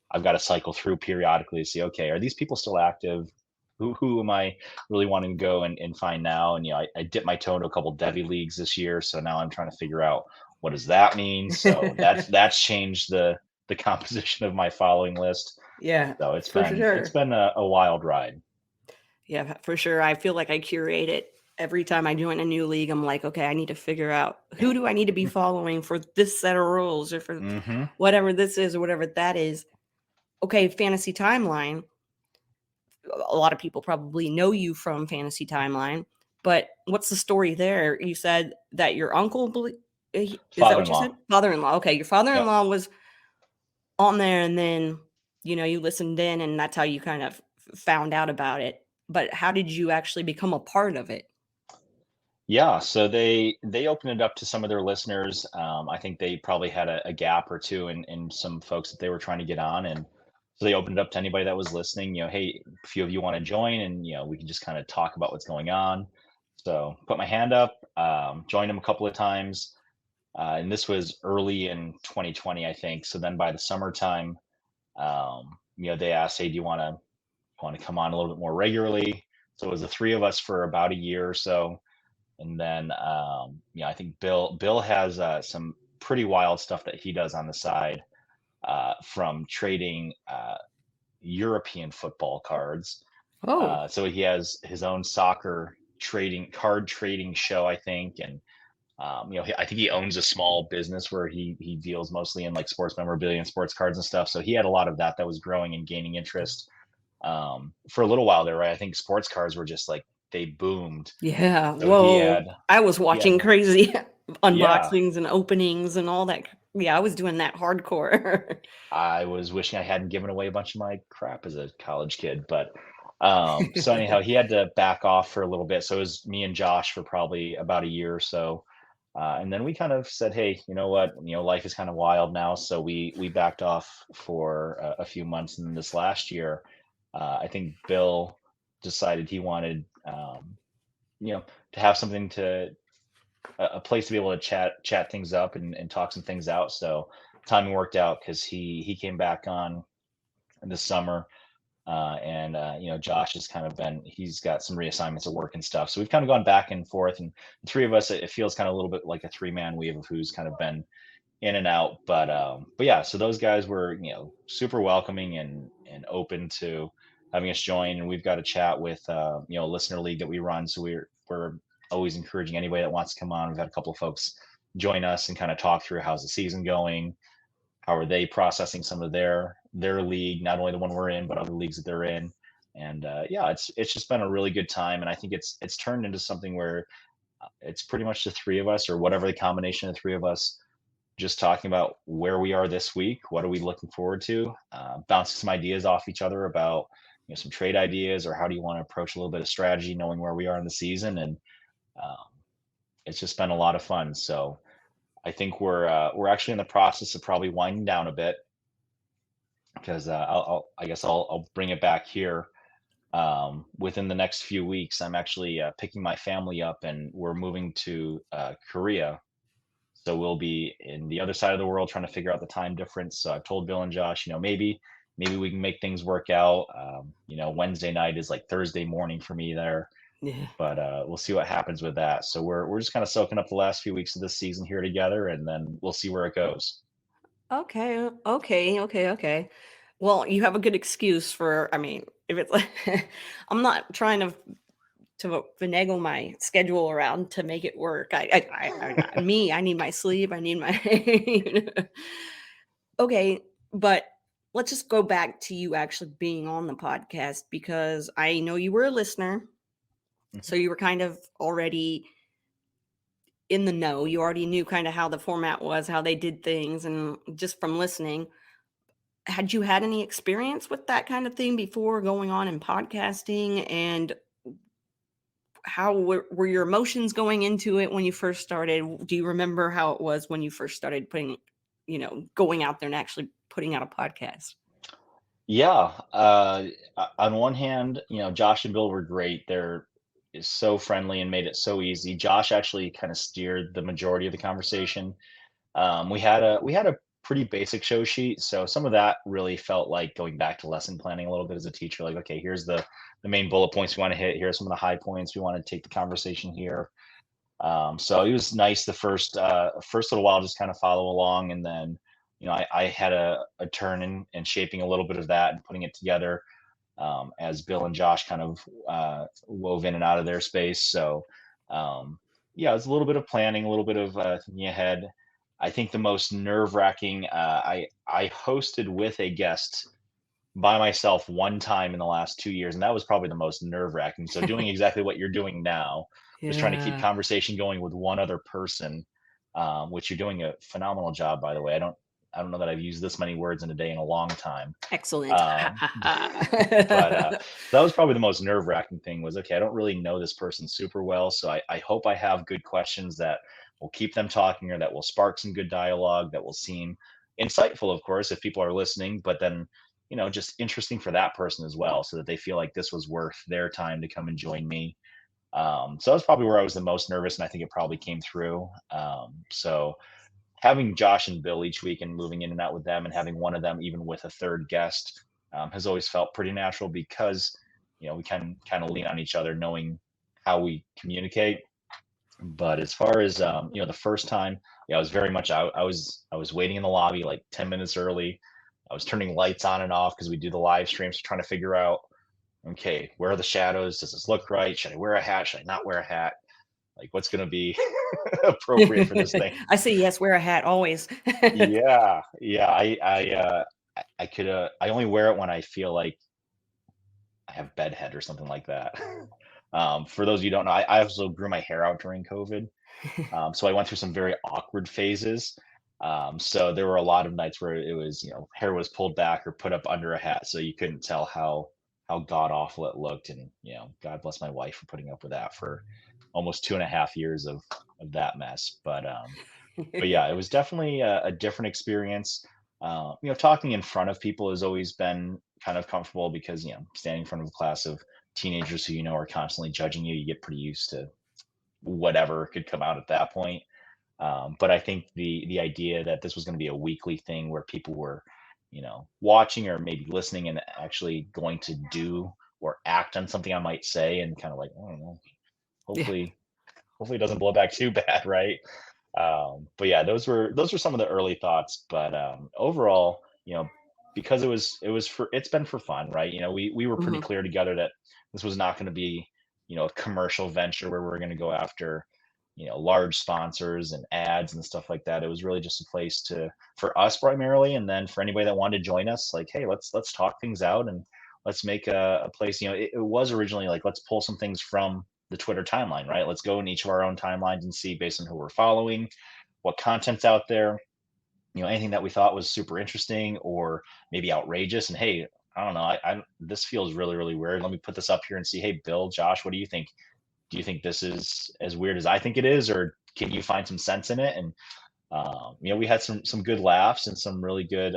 I've got to cycle through periodically to see, okay, are these people still active? Who am I really wanting to go and find now? And I dipped my toe into a couple Devi leagues this year, so now I'm trying to figure out what does that mean. So that's changed the composition of my following list. Yeah, So it's for been a wild ride. Yeah, for sure. I feel like I curate it every time I join a new league. I'm like, okay, I need to figure out who do I need to be following for this set of rules, or for whatever this is, or whatever that is. Okay, Fantasy Timeline. A lot of people probably know you from Fantasy Timeline, but what's the story there? You said that your uncle, is that what you said? Father-in-law. Okay, your father-in-law was on there, and then you listened in, and that's how you kind of found out about it. But how did you actually become a part of it? Yeah, so they opened it up to some of their listeners. I think they probably had a gap or two in some folks that they were trying to get on, and so they opened it up to anybody that was listening. Hey, a few of you want to join, and we can just kind of talk about what's going on. So put my hand up, joined them a couple of times, and this was early in 2020, I think. So then by the summertime, they asked, hey, do you want to come on a little bit more regularly? So it was the three of us for about a year or so. And then, I think Bill has some pretty wild stuff that he does on the side, from trading European football cards. Oh, So he has his own soccer card trading show, I think. And, I think he owns a small business where he deals mostly in like sports memorabilia and sports cards and stuff. So he had a lot of that was growing and gaining interest for a little while there, right? I think sports cards were just like, they boomed. yeah. So Whoa. I was watching had crazy unboxings and openings and all that. Yeah, I was doing that hardcore. I was wishing I hadn't given away a bunch of my crap as a college kid, but so anyhow, he had to back off for a little bit. So it was me and Josh for probably about a year or so. And then we kind of said, hey, you know what? Life is kind of wild now. So we backed off for a few months. And then this last year, I think Bill decided he wanted, to have something a place to be able to chat things up and talk some things out. So timing worked out because he came back on this summer. And Josh has kind of he's got some reassignments at work and stuff. So we've kind of gone back and forth, and the three of us, it feels kind of a little bit like a 3-man weave of who's kind of been in and out. But yeah, so those guys were, super welcoming and open to having us join. And we've got a chat with, a listener league that we run. So we're always encouraging anybody that wants to come on. We've had a couple of folks join us and kind of talk through how's the season going, how are they processing some of their league, not only the one we're in, but other leagues that they're in. And yeah, it's just been a really good time. And I think it's turned into something where it's pretty much the three of us, or whatever the combination of the three of us, just talking about where we are this week, what are we looking forward to, bouncing some ideas off each other about some trade ideas, or how do you want to approach a little bit of strategy, knowing where we are in the season. And it's just been a lot of fun. So I think we're actually in the process of probably winding down a bit, because I guess I'll bring it back here. Within the next few weeks, I'm actually picking my family up, and we're moving to Korea. So we'll be in the other side of the world trying to figure out the time difference. So I've told Bill and Josh, maybe we can make things work out. Wednesday night is like Thursday morning for me there. Yeah. But we'll see what happens with that. So we're just kind of soaking up the last few weeks of this season here together, and then we'll see where it goes. Okay. Well, you have a good excuse for, I mean, if it's like, I'm not trying to to finagle my schedule around to make it work. I need my sleep. I need my. Okay, but let's just go back to you actually being on the podcast, because I know you were a listener, so you were kind of already in the know. You already knew kind of how the format was, how they did things, and just from listening, had you had any experience with that kind of thing before going on in podcasting? And how were your emotions going into it when you first started? Do you remember how it was when you first started putting, going out there and actually putting out a podcast? Yeah. On one hand, Josh and Bill were great. They're so friendly and made it so easy. Josh actually kind of steered the majority of the conversation. We had a pretty basic show sheet, so some of that really felt like going back to lesson planning a little bit as a teacher. Like, okay, here's the main bullet points we want to hit. Here's some of the high points we want to take the conversation here. So it was nice the first little while, just kind of follow along, and then I had a turn in shaping a little bit of that and putting it together, as Bill and Josh kind of wove in and out of their space. So yeah, it's a little bit of planning, a little bit of thinking ahead. I think the most nerve wracking, I hosted with a guest by myself one time in the last 2 years, and that was probably the most nerve wracking. So doing exactly what you're doing now, just trying to keep Yeah. conversation going with one other person, which you're doing a phenomenal job, by the way. I don't know that I've used this many words in a day in a long time. Excellent. Um, but that was probably the most nerve wracking thing. Was okay, I don't really know this person super well, so I hope I have good questions that will keep them talking, or that will spark some good dialogue, that will seem insightful, of course, if people are listening, but then just interesting for that person as well, so that they feel like this was worth their time to come and join me. So that's probably where I was the most nervous, and I think it probably came through. So having Josh and Bill each week and moving in and out with them, and having one of them even with a third guest, has always felt pretty natural, because we can kind of lean on each other, knowing how we communicate. But as far as the first time, yeah, I was very much out. I was waiting in the lobby like 10 minutes early. I was turning lights on and off because we do the live streams, trying to figure out, okay, where are the shadows? Does this look right? Should I wear a hat? Should I not wear a hat? Like, what's going to be appropriate for this thing? I say yes, wear a hat always. Yeah, yeah. I could I only wear it when I feel like I have bedhead or something like that. For those of you who don't know, I also grew my hair out during COVID. So I went through some very awkward phases. So there were a lot of nights where it was, hair was pulled back or put up under a hat, so you couldn't tell how god awful it looked. And God bless my wife for putting up with that for almost 2.5 years of that mess. But yeah, it was definitely a different experience. Talking in front of people has always been kind of comfortable, because standing in front of a class of teenagers who are constantly judging you, you get pretty used to whatever could come out at that point. But I think the idea that this was going to be a weekly thing where people were, watching or maybe listening and actually going to do or act on something I might say, and kind of like, I don't know, Yeah. hopefully it doesn't blow back too bad, right? But yeah, those were some of the early thoughts. But overall, because it's been for fun, right? We were pretty Mhm. clear together that this was not going to be a commercial venture where we're going to go after large sponsors and ads and stuff like that. It was really just a place for us primarily, and then for anybody that wanted to join us, like, hey, let's talk things out, and let's make a place. It was originally like, let's pull some things from the Twitter timeline, right? Let's go in each of our own timelines and see, based on who we're following, what content's out there, anything that we thought was super interesting or maybe outrageous. And hey, I don't know, I this feels really, really weird. Let me put this up here and see, hey, Bill, Josh, what do you think? Do you think this is as weird as I think it is, or can you find some sense in it? And we had some good laughs and some really good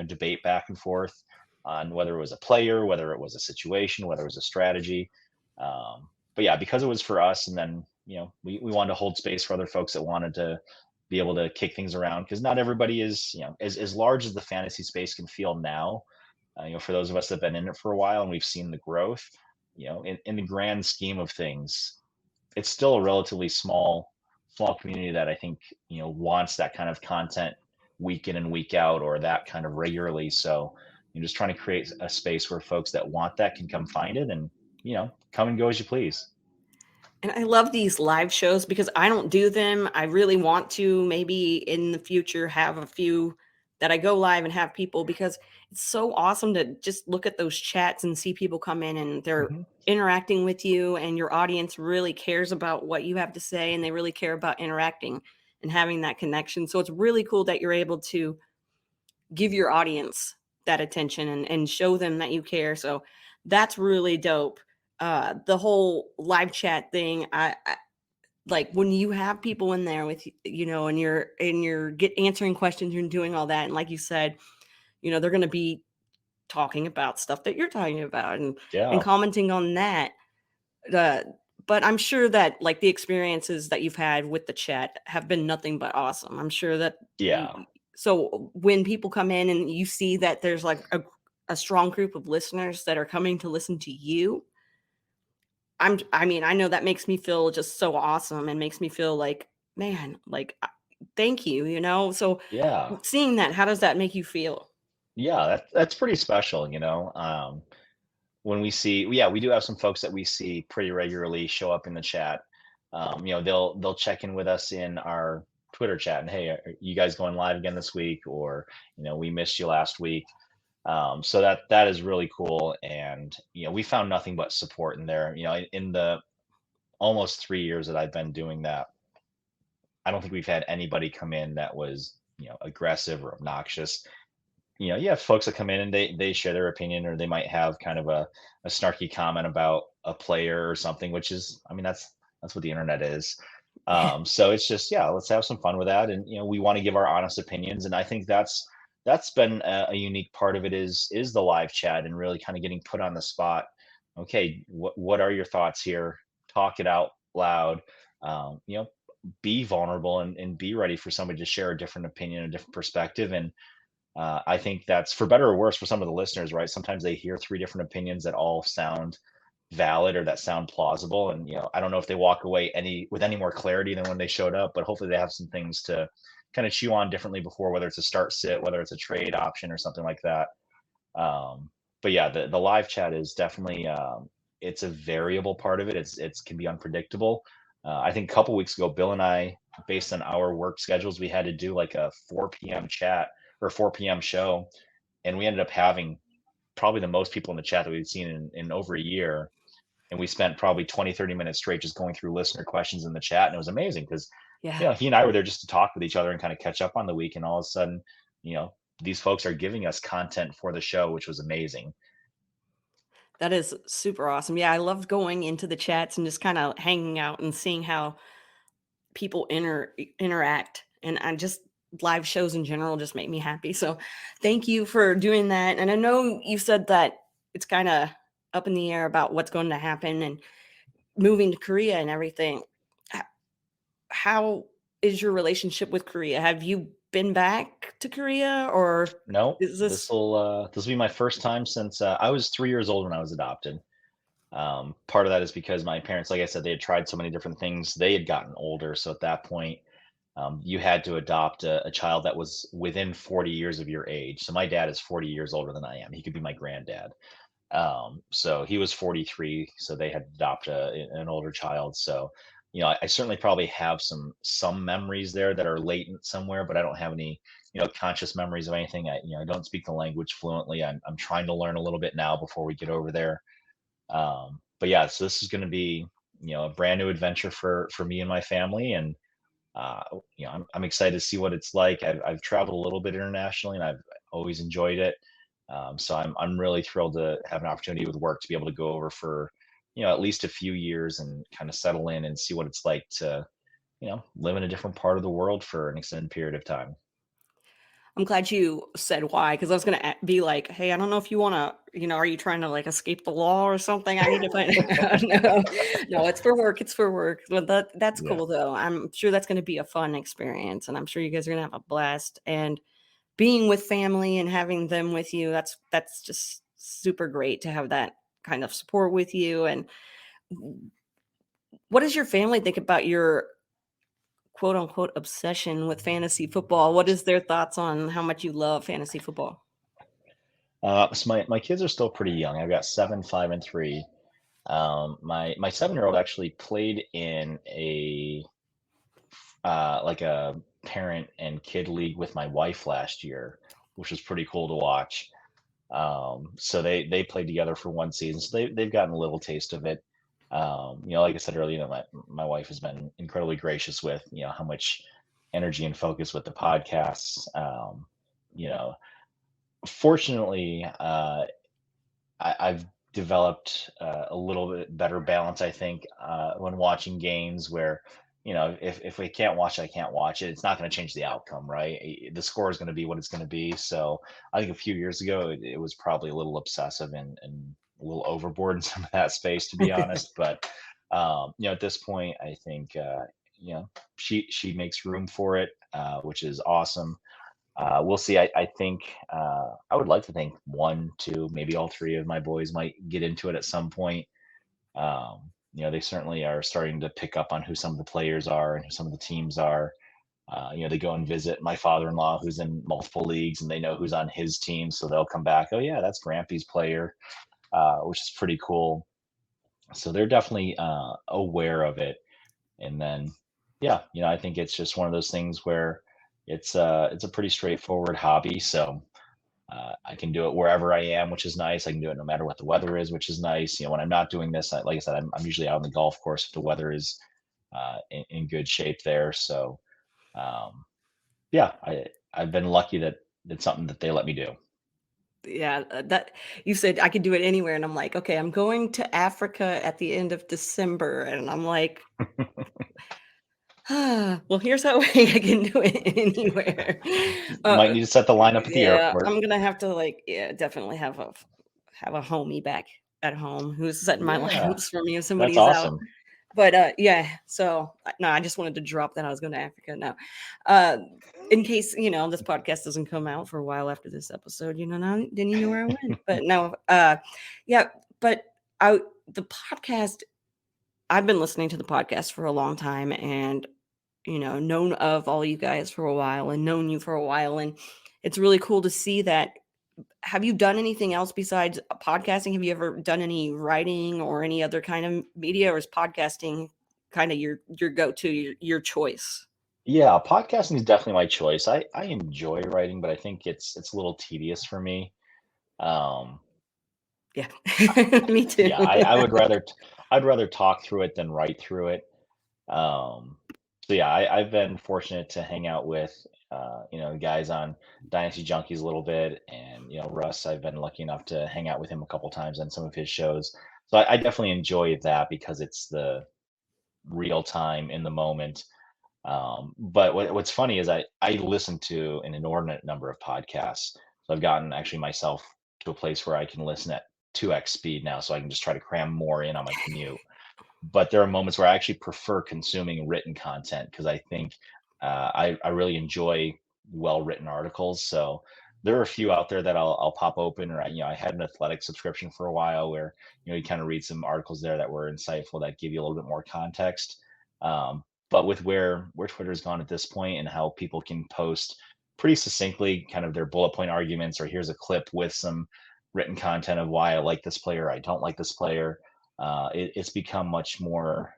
debate back and forth on whether it was a player, whether it was a situation, whether it was a strategy. But yeah, because it was for us, and then we wanted to hold space for other folks that wanted to be able to kick things around, because not everybody is as large as the fantasy space can feel now. For those of us that have been in it for a while and we've seen the growth, in the grand scheme of things, it's still a relatively small community that I think wants that kind of content week in and week out, or that kind of regularly. So you're just trying to create a space where folks that want that can come find it, and come and go as you please. And I love these live shows because I don't do them. I really want to maybe in the future have a few that I go live and have people, because it's so awesome to just look at those chats and see people come in and they're Mhm. interacting with you, and your audience really cares about what you have to say, and they really care about interacting and having that connection. So it's really cool that you're able to give your audience that attention and show them that you care. So that's really dope. The whole live chat thing, I like when you have people in there with and you're get answering questions and doing all that, and like you said, they're going to be talking about stuff that you're talking about and Yeah. commenting on that. uh, but I'm sure that, like, the experiences that you've had with the chat have been nothing but awesome. I'm sure that Yeah. so when people come in and you see that there's like a strong group of listeners that are coming to listen to you, I mean, I know that makes me feel just so awesome and makes me feel like, man, like, thank you, So Yeah. seeing that, how does that make you feel? Yeah. That's pretty special, you know. When we see, yeah, we do have some folks that we see pretty regularly show up in the chat. They'll check in with us in our Twitter chat and, hey, are you guys going live again this week? Or, we missed you last week. So that is really cool. And, we found nothing but support in there. In the almost 3 years that I've been doing that, I don't think we've had anybody come in that was, aggressive or obnoxious. You have folks that come in and they share their opinion, or they might have kind of a snarky comment about a player or something, which is, I mean, that's what the internet is. So it's just, yeah, let's have some fun with that. And, we want to give our honest opinions. And I think that's been a unique part of it, is the live chat and really kind of getting put on the spot. Okay, what are your thoughts here? Talk it out loud. Be vulnerable and be ready for somebody to share a different opinion, a different perspective. And I think that's for better or worse for some of the listeners, right? Sometimes they hear three different opinions that all sound valid or that sound plausible. And, I don't know if they walk away with any more clarity than when they showed up, but hopefully they have some things to kind of chew on differently before, whether it's a start sit, whether it's a trade option or something like that. But yeah, the live chat is definitely, it's a variable part of it. It's can be unpredictable. I think a couple weeks ago, Bill and I, based on our work schedules, we had to do like a 4 p.m. chat or 4 p.m. show, and we ended up having probably the most people in the chat that we've seen in over a year. And we spent probably 20-30 minutes straight just going through listener questions in the chat, and it was amazing because, Yeah. he and I were there just to talk with each other and kind of catch up on the week, and all of a sudden, you know these folks are giving us content for the show, which was amazing. That is super awesome. Yeah, I loved going into the chats and just kinda hanging out and seeing how people interact, and I just live shows in general just make me happy. So thank you for doing that. And I know you said that it's kinda up in the air about what's going to happen and moving to Korea and everything. H How is your relationship with Korea? Have you been back to Korea, or No, is this this will this will be my first time since I was 3 years old when I was adopted. Part of that is because my parents, like I said, they had tried so many different things. They had gotten older, so at that point, you had to adopt a child that was within 40 years of your age. So my dad is 40 years older than I am. He could be my granddad. So he was 43, so they had to adopt an older child. So, I certainly probably have some memories there that are latent somewhere, but I don't have any, conscious memories of anything. I don't speak the language fluently. I'm trying to learn a little bit now before we get over there. But yeah, so this is going to be, a brand new adventure for me and my family. And uh, I'm excited to see what it's like. I've traveled a little bit internationally, and I've always enjoyed it. So I'm really thrilled to have an opportunity with work to be able to go over for, at least a few years and kind of settle in and see what it's like to, live in a different part of the world for an extended period of time. I'm glad you said why, because I was gonna be like, "Hey, I don't know if you wanna, are you trying to, like, escape the law or something? I need to find." No, no, it's for work, it's for work. But that's Yeah. cool, though. I'm sure that's gonna be a fun experience, and I'm sure you guys are gonna have a blast. And being with family and having them with you, that's just super great to have that kind of support with you. And what does your family think about your quote unquote obsession with fantasy football? What is their thoughts on how much you love fantasy football? So my kids are still pretty young. I've got 7, 5, and 3. My 7-year-old actually played in like a parent and kid league with my wife last year, which was pretty cool to watch. So they played together for one season, so they've gotten a little taste of it. Like I said earlier, my wife has been incredibly gracious with how much energy and focus with the podcasts. You know, Fortunately, I've developed a little bit better balance, I think, when watching games where, if we can't watch it, I can't watch it. It's not going to change the outcome, right? The score is going to be what it's going to be. So I think a few years ago, it was probably a little obsessive and a little overboard in some of that space, to be honest. But, at this point, I think, she makes room for it, which is awesome. We'll see. I think I would like to think one, two, maybe all three of my boys might get into it at some point. They certainly are starting to pick up on who some of the players are and who some of the teams are. They go and visit my father-in-law who's in multiple leagues and they know who's on his team. So they'll come back. Oh yeah, that's Grampy's player, which is pretty cool. So they're definitely aware of it. And then, yeah, I think it's just one of those things where it's a pretty straightforward hobby. So I can do it wherever I am, which is nice. I can do it no matter what the weather is, which is nice. When I'm not doing this, like I said, I'm usually out on the golf course if the weather is in good shape there. So um, yeah, I've been lucky that it's something that they let me do. Yeah, that you said I could do it anywhere, and I'm like, okay, I'm going to Africa at the end of December, and I'm like, well, here's how I can do it anywhere. Might need to set the lineup at the Yeah, airport. I'm gonna have to yeah, definitely have a homie back at home who's setting my Yeah, lineups for me if that's somebody's out. awesome. But, yeah, so, no, I just wanted to drop that I was going to Africa now. Uh, in case, this podcast doesn't come out for a while after this episode, now then you know where I went. But no, yeah, but I the podcast I've been listening to the podcast for a long time and, known of all you guys for a while and known you for a while, and it's really cool to see that. Have you done anything else besides podcasting? Have you ever done any writing or any other kind of media, or is podcasting kind of your go-to, your choice? Yeah, podcasting is definitely my choice. I enjoy writing, but I think it's a little tedious for me. Um, Yeah. Me too. yeah, I'd rather talk through it than write through it. Um, so yeah, I've been fortunate to hang out with the guys on Dynasty Junkies a little bit, and Russ. I've been lucky enough to hang out with him a couple times on some of his shows. So I definitely enjoy that because it's the real time in the moment. But what's funny is I listen to an inordinate number of podcasts. So I've gotten actually myself to a place where I can listen at 2x speed now, so I can just try to cram more in on my commute. But there are moments where I actually prefer consuming written content because I think I really enjoy well written articles. So there are a few out there that I'll pop open, or I had an athletic subscription for a while where you kind of read some articles there that were insightful that give you a little bit more context. But with where Twitter's gone at this point and how people can post pretty succinctly kind of their bullet point arguments, or here's a clip with some written content of why I like this player, I don't like this player. It's become much more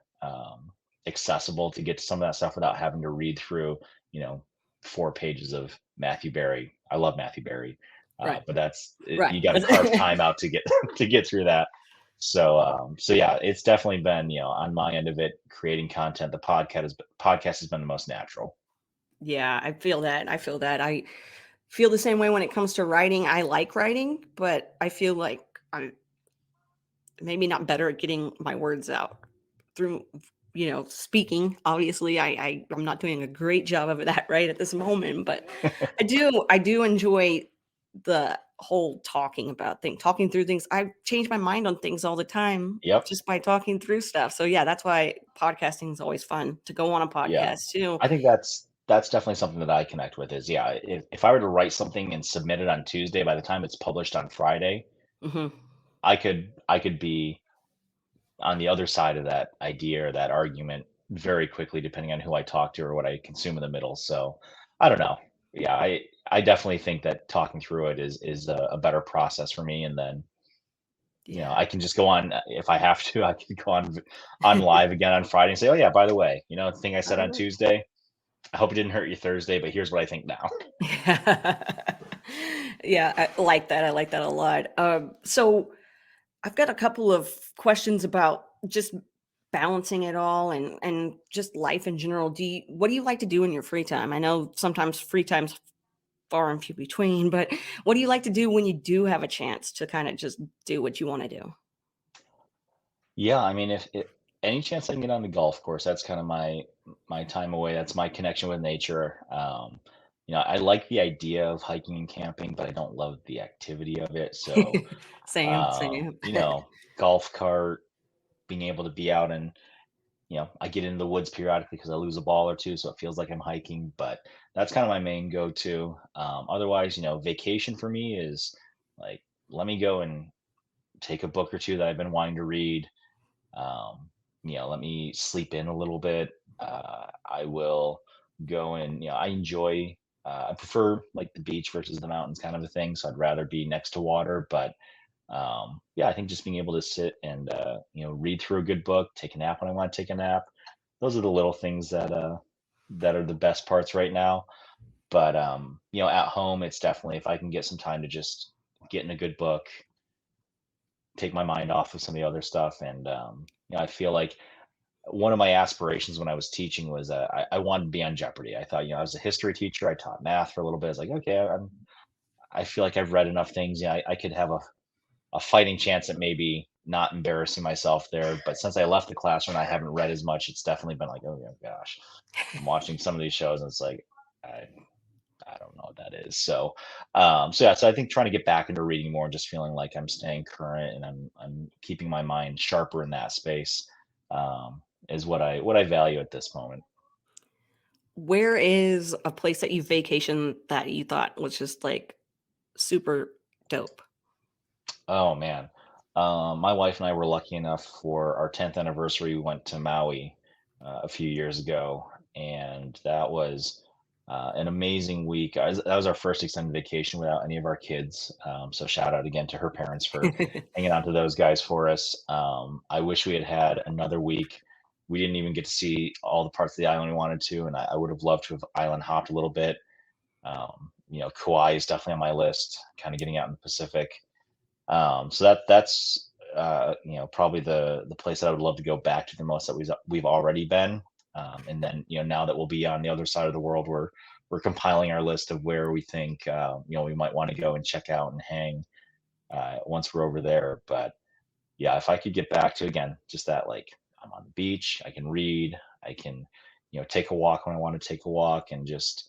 accessible to get to some of that stuff without having to read through, you know, 4 pages of Matthew Berry. I love Matthew Berry, Right. but Right. you got to carve time out to get to get through that. So yeah, it's definitely been on my end of it creating content. The podcast has been the most natural. Yeah, I feel that. I feel that. I feel the same way when it comes to writing. I like writing, but I feel like I'm maybe not better at getting my words out through speaking. Obviously I'm not doing a great job of that right at this moment, but I do enjoy the whole talking about things, talking through things. I change my mind on things all the time Yep. just by talking through stuff. So yeah, that's why podcasting is always fun to go on a Yeah. podcast too. I think that's definitely something that I connect with is, yeah, if I were to write something and submit it on Tuesday, by the time it's published on Friday, Hmm. I could be on the other side of that idea or that argument very quickly, depending on who I talk to or what I consume in the middle. So I don't know. Yeah, I definitely think that talking through it is a better process for me. And then Yeah. I can just go on if I have to. I can go on live again on Friday and say, "Oh yeah, by the way, the thing I said on Oh. Tuesday. I hope it didn't hurt you Thursday, but here's what I think now." Yeah, I like that. I like that a lot. So I've got a couple of questions about just balancing it all and just life in general. What do you like to do in your free time? I know sometimes free time's far and few between, but what do you like to do when you do have a chance to kind of just do what you want to do? Yeah, I mean, if any chance I can get on the golf course, that's kind of my time away. That's my connection with nature. I like the idea of hiking and camping, but I don't love the activity of it. So, Same, same. golf cart, being able to be out and I get into the woods periodically because I lose a ball or two, so it feels like I'm hiking. But that's kind of my main go-to. Otherwise, vacation for me is like, let me go and take a book or two that I've been wanting to read. Let me sleep in a little bit. I will go and I enjoy. I prefer like the beach versus the mountains kind of a thing. So I'd rather be next to water. But yeah, I think just being able to sit and read through a good book, take a nap when I want to take a nap. Those are the little things that are the best parts right now. But at home, it's definitely if I can get some time to just get in a good book, take my mind off of some of the other stuff, and I feel like one of my aspirations when I was teaching was I wanted to be on Jeopardy. I thought, I was a history teacher. I taught math for a little bit. I was like, okay, I feel like I've read enough things. I could have a fighting chance at maybe not embarrassing myself there. But since I left the classroom, I haven't read as much. It's definitely been like, oh yeah, gosh, I'm watching some of these shows, and it's like, I, I don't know what that is. So I think trying to get back into reading more and just feeling like I'm staying current and I'm keeping my mind sharper in that space is what I value at this moment. Where is a place that you vacation that you thought was just like super dope? Oh man. My wife and I were lucky enough for our 10th anniversary. We went to Maui a few years ago, and that was an amazing week. That was our first extended vacation without any of our kids. So shout out again to her parents for hanging on to those guys for us. I wish we had had another week. We didn't even get to see all the parts of the island we wanted to, and I would have loved to have island hopped a little bit. Kauai is definitely on my list, kind of getting out in the Pacific. So that's probably the place that I would love to go back to the most that we've already been. And then now that we'll be on the other side of the world, we're compiling our list of where we think we might want to go and check out and hang once we're over there. But yeah, if I could get back to again just that, like, I'm on the beach, I can read, I can take a walk when I want to take a walk, and just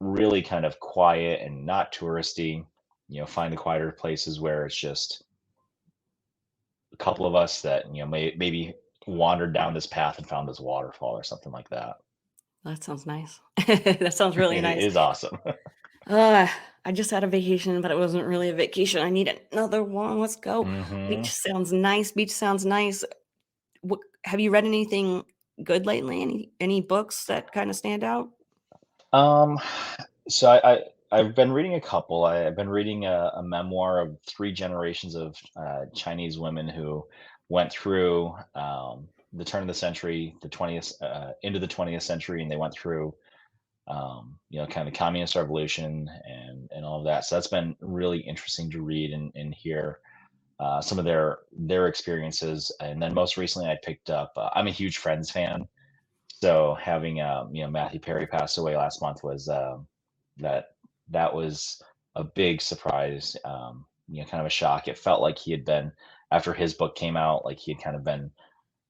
really kind of quiet and not touristy. Find the quieter places where it's just a couple of us that maybe wandered down this path and found this waterfall or something like that. That sounds nice. That sounds really It nice. is awesome. Uh, I just had a vacation, but it wasn't really a vacation. I need another one. Let's go. Hmm. Beach sounds nice. Beach sounds nice. Have you read anything good lately? Any books that kind of stand out? Um, so I've been reading a couple. I've been reading a memoir of three generations of Chinese women who went through the turn of the century, the 20th into the 20th century, and they went through kind of the communist revolution and all of that. So that's been really interesting to read and hear some of their experiences. And then most recently, I picked up. I'm a huge Friends fan, so having Matthew Perry pass away last month was that that was a big surprise. Kind of a shock. It felt like he had been after his book came out, like he had kind of been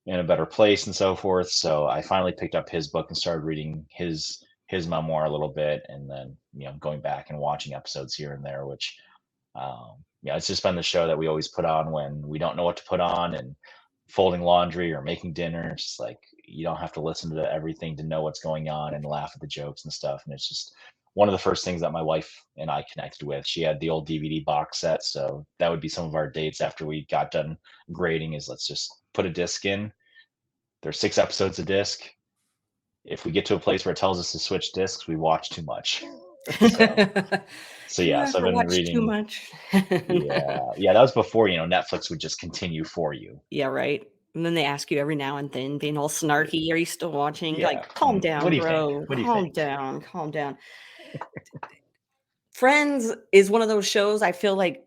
in a better place and so forth. So I finally picked up his book and started reading his memoir a little bit, and then going back and watching episodes here and there, which it's just been the show that we always put on when we don't know what to put on and folding laundry or making dinner. It's just like you don't have to listen to everything to know what's going on and laugh at the jokes and stuff. And it's just one of the first things that my wife and I connected with. She had the old DVD box set, so that would be some of our dates after we got done grading. Is let's just put a disc in. There's 6 episodes a disc. If we get to a place where it tells us to switch discs, we watch too much. So You yeah, so I've ever been watch too reading. much? Yeah, that was before, Netflix would just continue for you. Yeah, right. And then they ask you every now and then, being all snarky, "Are you still watching?" You're Yeah. like, "Calm What down, do you think? bro. What do you Calm think? down, calm down." Friends is one of those shows I feel like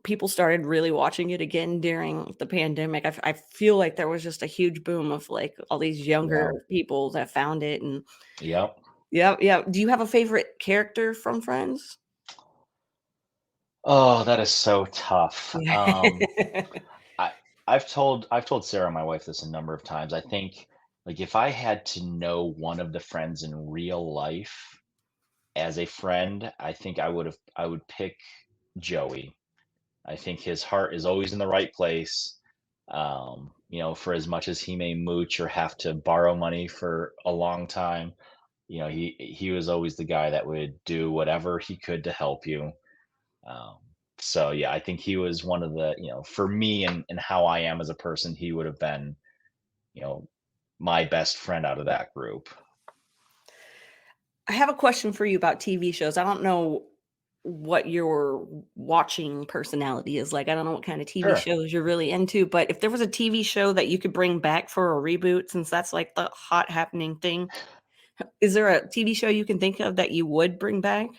people started really watching it again during the pandemic. I feel like there was just a huge boom of, like, all these Yeah. younger people that found it, and Yep. yeah, yeah. Do you have a favorite character from Friends? Oh, that is so tough. Yeah. I I've told Sarah, my wife, this a number of times. I think, like, if I had to know one of the friends in real life as a friend, I think I would pick Joey. I think his heart is always in the right place. For as much as he may mooch or have to borrow money for a long time, he was always the guy that would do whatever he could to help you. Um, so yeah, I think he was one of the, for me and how I am as a person, he would have been, you know, my best friend out of that group. I have a question for you about TV shows. I don't know what your watching personality is like. I don't know what kind of TV Sure. shows you're really into, but if there was a TV show that you could bring back for a reboot, since that's like the hot happening thing, is there a TV show you can think of that you would bring back?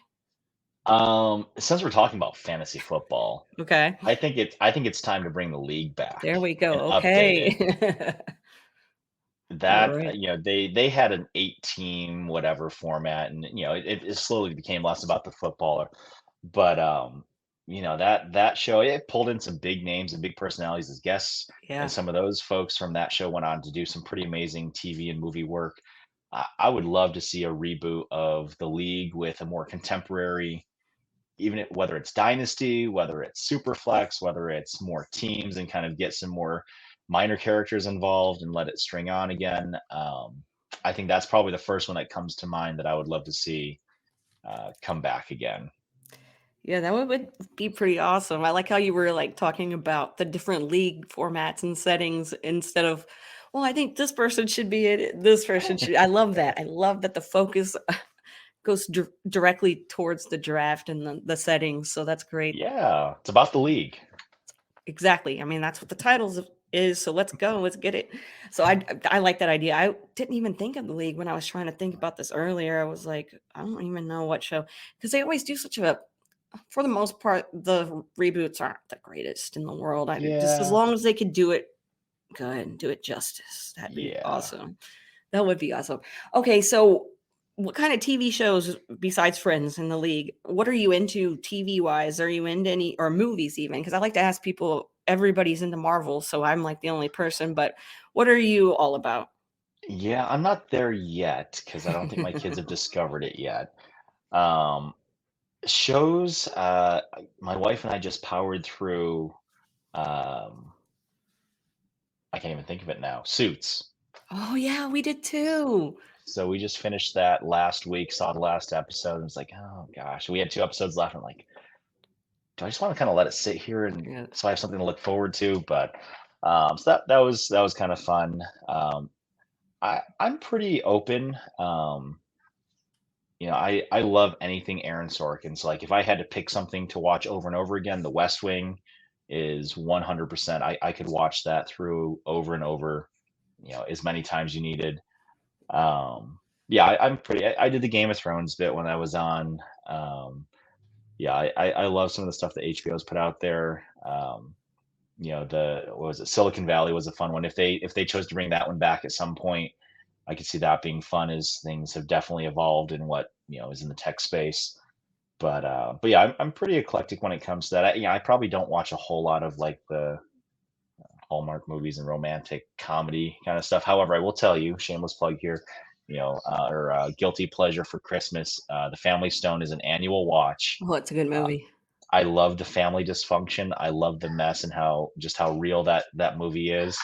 Since we're talking about fantasy football, Okay. I think it's time to bring the league back There we go. and update it. Okay. All That right. they had an 8 team whatever format, and it slowly became less about the footballer, but that show, it pulled in some big names and big personalities as guests, and Yeah. some of those folks from that show went on to do some pretty amazing TV and movie work. I would love to see a reboot of the league with a more contemporary, whether it's dynasty, whether it's superflex, whether it's more teams, and kind of get some more minor characters involved and let it string on again. I think that's probably the first one that comes to mind that I would love to see come back again. Yeah, that would be pretty awesome. I like how you were like talking about the different league formats and settings instead of, well, I think this person should be it. This person should. I love that. I love that the focus goes directly towards the draft and the settings. So that's great. Yeah, it's about the league. Exactly. I mean, that's what the titles is. So let's go. Let's get it. So I like that idea. I didn't even think of the league when I was trying to think about this earlier. I was like, I don't even know what show, because they always do such a, for the most part, the reboots aren't the greatest in the world. I just, as Yeah, long as they could do it good and do it justice, that'd be yeah. awesome. That would be awesome. Okay, so what kind of TV shows besides Friends in the league? What are you into TV wise? Are you into any, or movies even? Because I like to ask people. Everybody's into Marvel, so I'm like the only person. But what are you all about? Yeah, I'm not there yet because I don't think my kids have discovered it yet. Um, Shows, my wife and I just powered through. Um, I can't even think of it now. Suits. Oh yeah, we did too. So we just finished that last week, saw the last episode, and it's like, oh gosh, we had 2 episodes left. I'm like, do I just want to kind of let it sit here and Yeah. so I have something to look forward to? But so that was kind of fun. I'm pretty open. I love anything Aaron Sorkin. So like if I had to pick something to watch over and over again, The West Wing is 100%. I could watch that through over and over, as many times you needed. Yeah, I'm pretty. I did the Game of Thrones bit when I was on. Um, yeah, I love some of the stuff that HBO's put out there. The what was it? Silicon Valley was a fun one. If they chose to bring that one back at some point, I could see that being fun, as things have definitely evolved in what is in the tech space. But yeah, I'm pretty eclectic when it comes to that. I probably don't watch a whole lot of like the Hallmark movies and romantic comedy kind of stuff. However, I will tell you, shameless plug here, or guilty pleasure for Christmas. The Family Stone is an annual watch. Oh, it's a good Uh, movie. I love the family dysfunction. I love the mess and how real that movie is.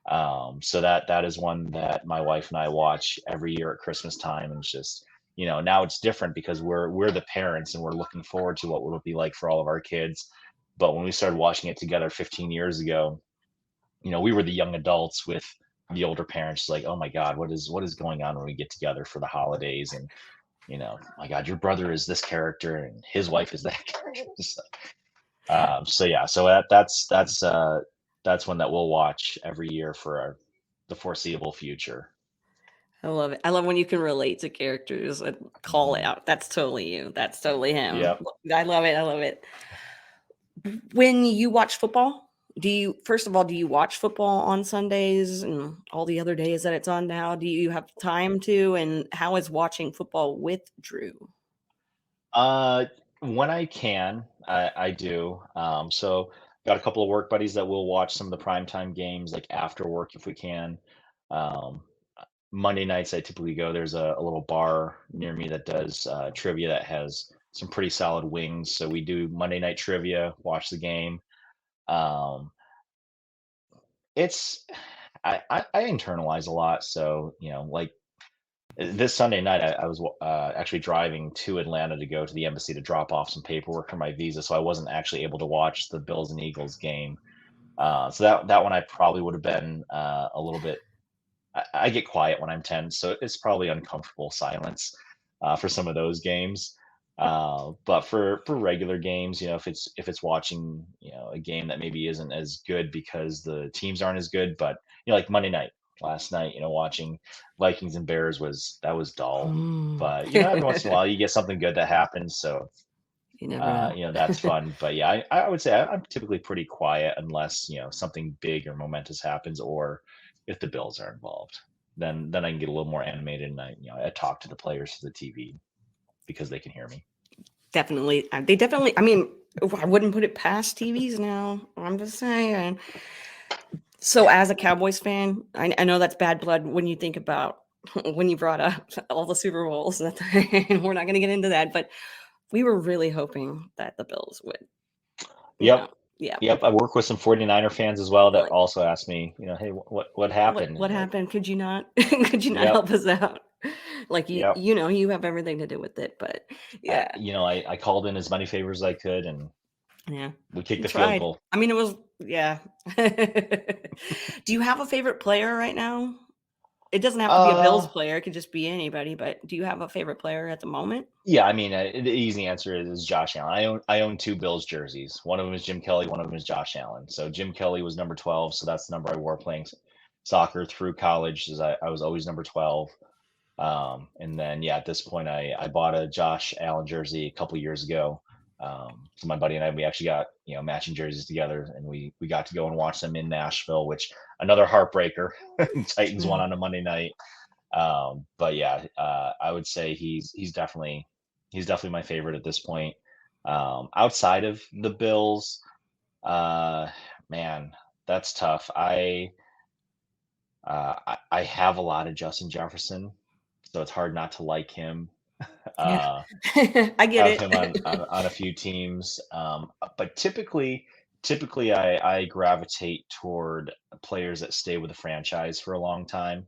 So that is one that my wife and I watch every year at Christmas time, and it's just now it's different because we're the parents and we're looking forward to what will it be like for all of our kids. But when we started watching it together 15 years ago, we were the young adults with the older parents, like, oh my God, what is going on when we get together for the holidays? And My God, your brother is this character and his wife is that character. So yeah, so that's one that we'll watch every year for the foreseeable future. I love it. I love when you can relate to characters and call it Mhm. out. That's totally you. That's totally him. Yep. I love it. I love it. When you watch football, first of all, do you watch football on Sundays and all the other days that it's on now? Do you have time to? And how is watching football with Drew? Uh, when I can, I do. So got a couple of work buddies that will watch some of the primetime games like after work if we can. Um, Monday nights I typically go. There's a little bar near me that does trivia that has some pretty solid wings. So we do Monday night trivia, watch the game. Um, it's I internalize a lot. So like this Sunday night, I was actually driving to Atlanta to go to the embassy to drop off some paperwork for my visa, so I wasn't actually able to watch the Bills and Eagles game. So that one I probably would have been a little bit. I get quiet when I'm tense, so it's probably uncomfortable silence for some of those games. But for regular games, if it's watching a game that maybe isn't as good because the teams aren't as good, but like Monday night last night, watching Vikings and Bears was dull. Mm. But every once in a while you get something good that happens, so You never know. that's fun. But yeah, I would say I'm typically pretty quiet unless something big or momentous happens, or if the Bills are involved. Then I can get a little more animated, and I talk to the players through the TV because they can hear me. Definitely. They definitely, I mean, I wouldn't put it past TVs now. I'm just saying. So, as a Cowboys fan, I know that's bad blood when you think about when you brought up all the Super Bowls. And we're not going to get into that, but we were really hoping that the Bills would, you know, Yep. yeah. Yep. I work with some 49er fans as well that Like, also ask me, hey, what happened? what And like, happened? Could you not, could you not yep, help us out? Like, yep. you have everything to do with it, but yeah, I called in as many favors as I could, and yeah. we kicked You the field tried. goal. I mean, it was, yeah. Do you have a favorite player right now? It doesn't have to be a Bills Uh, player, it could just be anybody, but do you have a favorite player at the moment? Yeah, I mean, the easy answer is Josh Allen. I own two Bills jerseys. One of them is Jim Kelly. One of them is Josh Allen. So Jim Kelly was number 12, so that's the number I wore playing soccer through college. Is I was always number 12. And then yeah, at this point, I bought a Josh Allen jersey a couple years ago. So my buddy and I, we actually got matching jerseys together, and we got to go and watch them in Nashville, which another heartbreaker. Titans won Mm, on a Monday night. But yeah, I would say he's definitely my favorite at this point. Outside of the Bills, uh, man, that's tough. I have a lot of Justin Jefferson, so it's hard not to like him. yeah. Uh, I get have him on, it. on a few teams, but typically I gravitate toward players that stay with the franchise for a long time.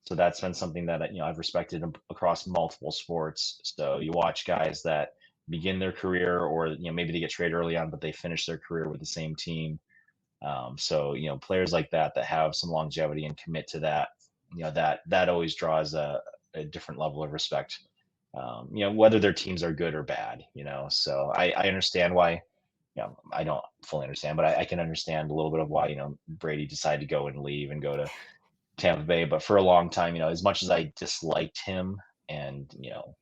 So that's been something that I've respected across multiple sports. So you watch guys that begin their career, or maybe they get traded early on, but they finish their career with the same team. So players like that have some longevity and commit to that. That always draws a different level of respect. Whether their teams are good or bad. So I understand why. I don't fully understand, but I can understand a little bit of why Brady decided to go and leave and go to Tampa Bay. But for a long time, as much as I disliked him and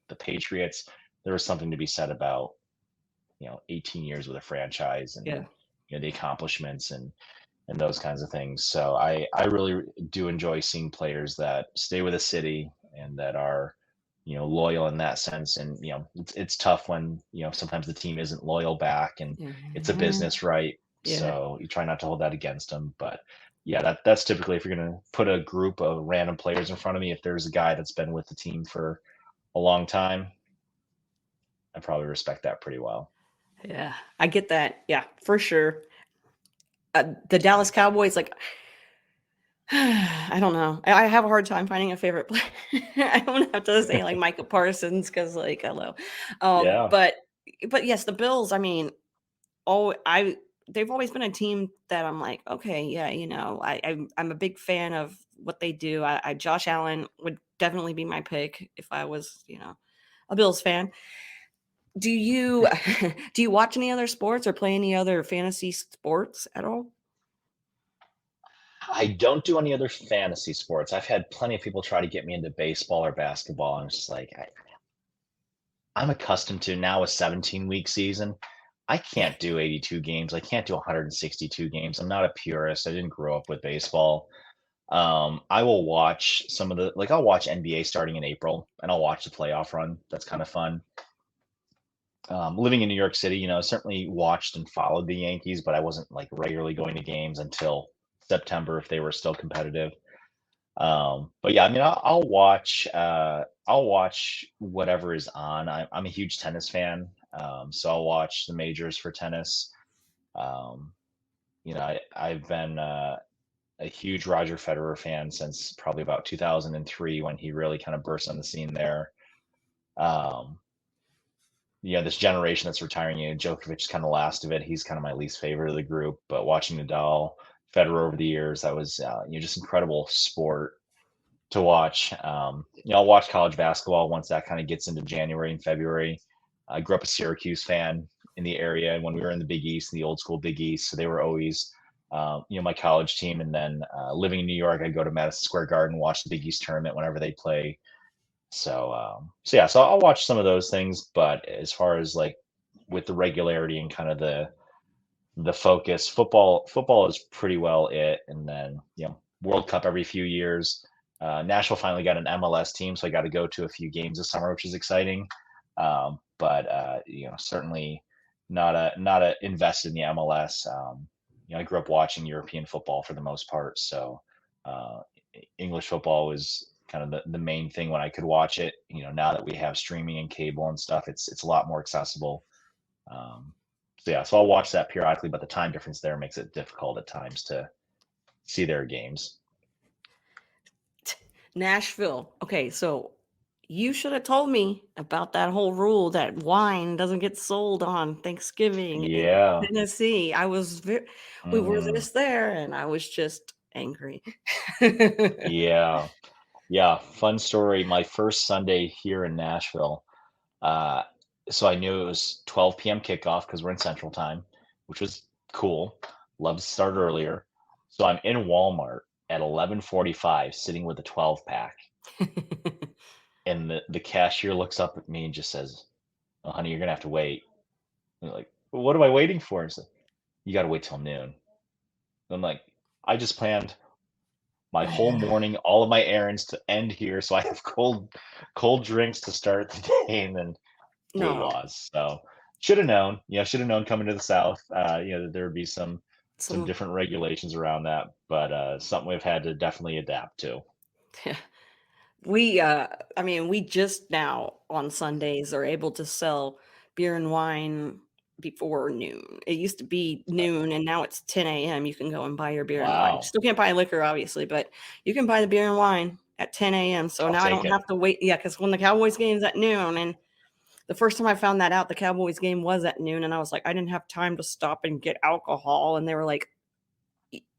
the Patriots, there was something to be said about 18 years with a franchise, and Yeah. the accomplishments and those kinds of things. So I really do enjoy seeing players that stay with a city and that are loyal in that sense. And it's tough when sometimes the team isn't loyal back, and it's a Mhm. business, right? Yeah. So you try not to hold that against them. But yeah, that's typically, if you're going to put a group of random players in front of me, if there's a guy that's been with the team for a long time, I probably respect that pretty well. Yeah. I get that. Yeah, for sure. The Dallas Cowboys, like, I don't know. I have a hard time finding a favorite player. I don't have to say like Micah Parsons because, like, hello. Um, Yeah. but but yes, the Bills. I mean, oh, I they've always been a team that I'm like, okay, yeah, I'm a big fan of what they do. I Josh Allen would definitely be my pick if I was, a Bills fan. Do you do you watch any other sports or play any other fantasy sports at all? I don't do any other fantasy sports. I've had plenty of people try to get me into baseball or basketball. I'm just like, I'm accustomed to now a 17-week season. I can't do 82 games. I can't do 162 games. I'm not a purist. I didn't grow up with baseball. I will watch some of the like I'll watch NBA starting in April and I'll watch the playoff run. That's kind of fun. Living in New York City, certainly watched and followed the Yankees, but I wasn't like regularly going to games until September if they were still competitive. But yeah, I mean, I'll watch whatever is on. I'm a huge tennis fan, so I'll watch the majors for tennis. Um, I've been a huge Roger Federer fan since probably about 2003 when he really kind of burst on the scene there. Um, this generation that's retiring, Djokovic is kind of the last of it. He's kind of my least favorite of the group, but watching Nadal, Federer over the years, that was just incredible sport to watch. I'll watch college basketball once that kind of gets into January and February. I grew up a Syracuse fan in the area when we were in the Big East, the old school Big East. So they were always, my college team. And then living in New York, I'd go to Madison Square Garden, watch the Big East tournament whenever they play. So yeah, so I'll watch some of those things. But as far as like with the regularity and kind of the focus, football is pretty well it. And then World Cup every few years. Nashville finally got an MLS team, so I got to go to a few games this summer, which is exciting. But certainly not a invested in the MLS. I grew up watching European football for the most part, so English football was kind of the main thing when I could watch it. Now that we have streaming and cable and stuff, it's a lot more accessible. So I'll watch that periodically, but the time difference there makes it difficult at times to see their games. Nashville. Okay, so you should have told me about that whole rule that wine doesn't get sold on Thanksgiving in Yeah. Tennessee. We were Mhm. just there, and I was just angry. Yeah. Yeah. Fun story. My first Sunday here in Nashville. Uh, so I knew it was 12 p.m. kickoff because we're in Central Time, which was cool. Love to start earlier. So I'm in Walmart at 11:45, sitting with a 12 pack, and the cashier looks up at me and just says, "Oh, honey, you're gonna have to wait." I'm like, "Well, what am I waiting for?" And said, "You got to wait till noon." I'm like, "I just planned my whole morning, all of my errands to end here, so I have cold drinks to start the day." And then blue No, laws. So should have known. Should have known coming to the South. That there would be some some different regulations around that, but something we've had to definitely adapt to. we I mean, we just now on Sundays are able to sell beer and wine before noon. It used to be noon and now it's 10 a.m. You can go and buy your beer and wine. Wow, Still can't buy liquor, obviously, but you can buy the beer and wine at 10 a.m. So I'll now I take don't it. have to wait. Yeah, because when the Cowboys game's at noon, and the first time I found that out, the Cowboys game was at noon, and I was like, I didn't have time to stop and get alcohol. And they were like,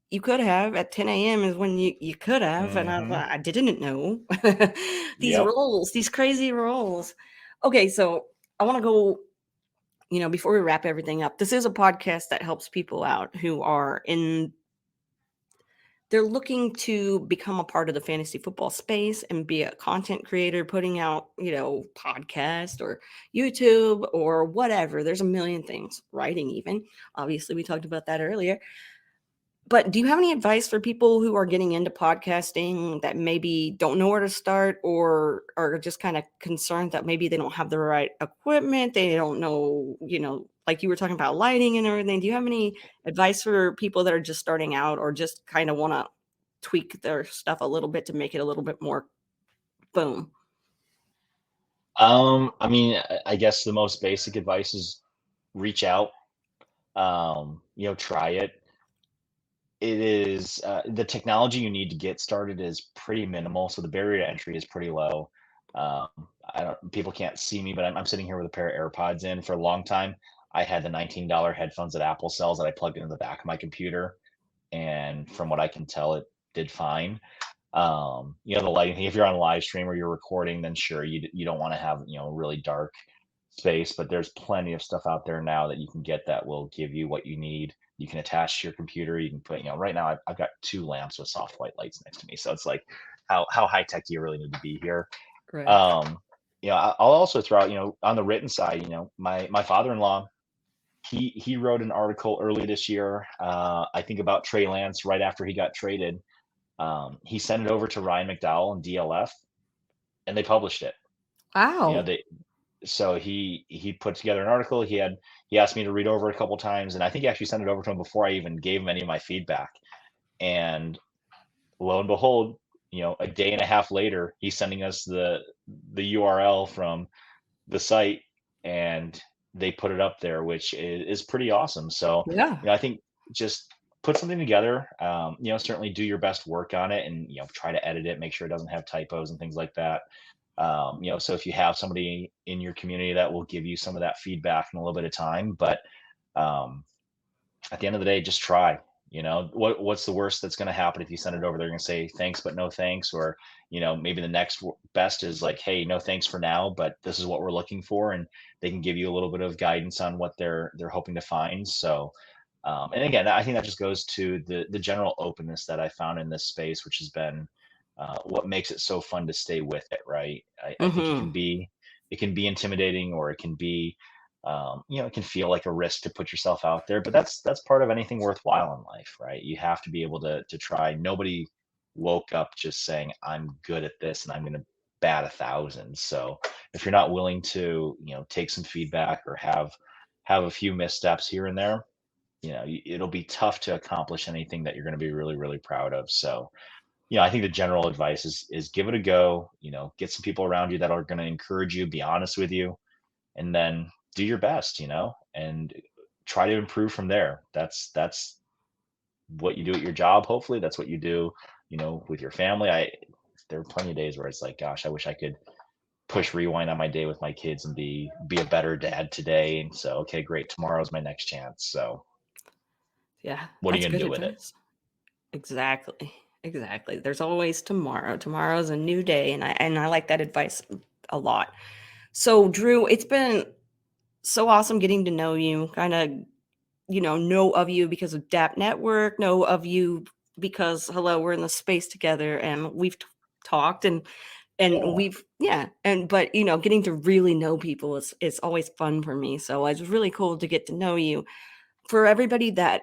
you could have at 10 a.m. is when you could have, and I was Hmm. like, I didn't know. These Yep. rules, these crazy rules. Okay, so I want to go, before we wrap everything up, this is a podcast that helps people out who are they're looking to become a part of the fantasy football space and be a content creator, putting out, podcast or YouTube or whatever. There's a million things, writing even. Obviously, we talked about that earlier. But do you have any advice for people who are getting into podcasting that maybe don't know where to start or are just kind of concerned that maybe they don't have the right equipment? They don't know, like you were talking about lighting and everything. Do you have any advice for people that are just starting out or just kind of want to tweak their stuff a little bit to make it a little bit more boom? I mean, I guess the most basic advice is reach out. Try it. It is the technology you need to get started is pretty minimal, so the barrier to entry is pretty low. Um, I don't People can't see me, but I'm sitting here with a pair of AirPods in. For a long time, I had the $19 headphones that Apple sells that I plugged into the back of my computer, and from what I can tell, it did fine. The lighting thing, if you're on a live stream or you're recording, then sure, you don't want to have, a really dark space, but there's plenty of stuff out there now that you can get that will give you what you need. You can attach to your computer. You can put, right now I've got 2 lamps with soft white lights next to me. So it's like, how high tech do you really need to be here? Right. Um, I'll also throw out, on the written side, my father-in-law, he wrote an article early this year, I think about Trey Lance right after he got traded. He sent it over to Ryan McDowell and DLF, and they published it. Wow. So he put together an article. He asked me to read over it a couple times, and I think he actually sent it over to him before I even gave him any of my feedback. And lo and behold, a day and a half later, he's sending us the URL from the site, and they put it up there, which is pretty awesome. So Yeah. I think just put something together. Certainly do your best work on it, and try to edit it, make sure it doesn't have typos and things like that. So if you have somebody in your community that will give you some of that feedback in a little bit of time, but at the end of the day, just try. What's the worst that's going to happen if you send it over? They're going to say thanks, but no thanks, or maybe the next best is like, hey, no thanks for now, but this is what we're looking for, and they can give you a little bit of guidance on what they're hoping to find. So, and again, I think that just goes to the general openness that I found in this space, which has been what makes it so fun to stay with it, right? I think it can be intimidating, or it can be, it can feel like a risk to put yourself out there, but that's part of anything worthwhile in life, right? You have to be able to try. Nobody woke up just saying, I'm good at this and I'm going to bat 1,000. So if you're not willing to, take some feedback or have a few missteps here and there, it'll be tough to accomplish anything that you're going to be really, really proud of. So, I think the general advice is give it a go, get some people around you that are going to encourage you, be honest with you, and then do your best, and try to improve from there. That's what you do at your job. Hopefully that's what you do, with your family. There are plenty of days where it's like, gosh, I wish I could push rewind on my day with my kids and be a better dad today. And so, okay, great. Tomorrow's my next chance. So Yeah, what are you that's going to good do with it? advice. Exactly. There's always tomorrow. Tomorrow's a new day, and I like that advice a lot. So, Drew, it's been so awesome getting to know you, kind of, know of you because of DAP Network, know of you because, hello, we're in the space together, and we've talked, and but getting to really know people is always fun for me. So it's really cool to get to know you. For everybody that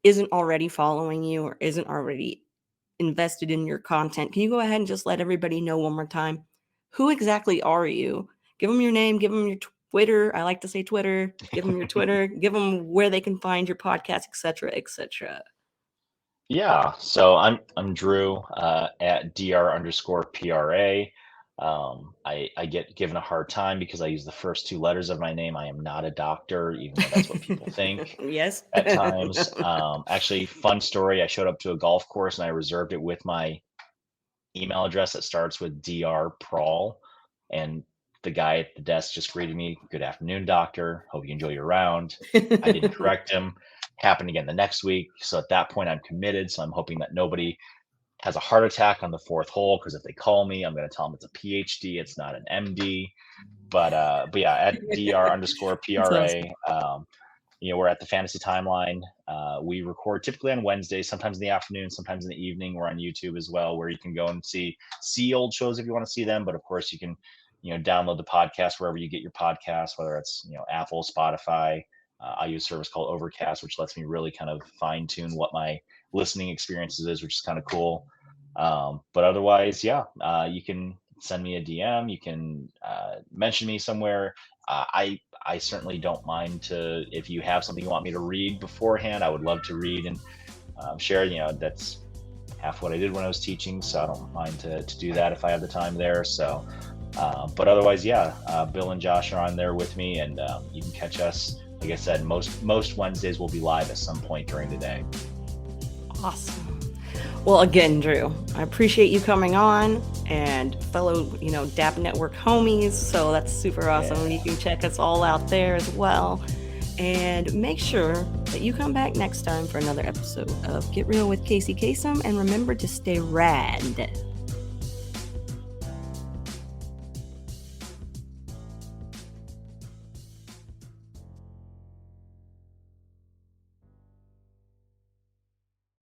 isn't already following you or isn't already invested in your content, can you go ahead and just let everybody know one more time, who exactly are you? Give them your name, give them your Twitter. I like to say Twitter. Give them your Twitter, give them where they can find your podcast, etc., etc. Yeah. So I'm Drew, at dr_pra. I get given a hard time because I use the first 2 letters of my name. I am not a doctor, even though that's what people think Yes. at times. Actually, fun story. I showed up to a golf course and I reserved it with my email address that starts with Dr. Prawel, and the guy at the desk just greeted me, "Good afternoon, doctor. Hope you enjoy your round." I didn't correct him. Happened again the next week. So at that point, I'm committed. So I'm hoping that nobody has a heart attack on the 4th hole, because if they call me, I'm going to tell them it's a PhD, it's not an MD. But yeah, at That's dr_pra. awesome. We're at the Fantasy Timeline. We record typically on Wednesdays, sometimes in the afternoon, sometimes in the evening. We're on YouTube as well, where you can go and see old shows if you want to see them. But of course, you can download the podcast wherever you get your podcasts, whether it's Apple, Spotify. I use a service called Overcast, which lets me really kind of fine tune what my listening experiences is, which is kind of cool. But otherwise, yeah, you can send me a DM. You can mention me somewhere. I certainly don't mind to, if you have something you want me to read beforehand, I would love to read and share. That's half what I did when I was teaching, so I don't mind to do that if I have the time there. So, but otherwise, yeah, Bill and Josh are on there with me, and you can catch us. Like I said, most Wednesdays will be live at some point during the day. Awesome. Well, again, Drew, I appreciate you coming on, and fellow, DAP Network homies. So that's super awesome. Yeah. You can check us all out there as well. And make sure that you come back next time for another episode of Get Real with Kacey Kasem. And remember to stay rad.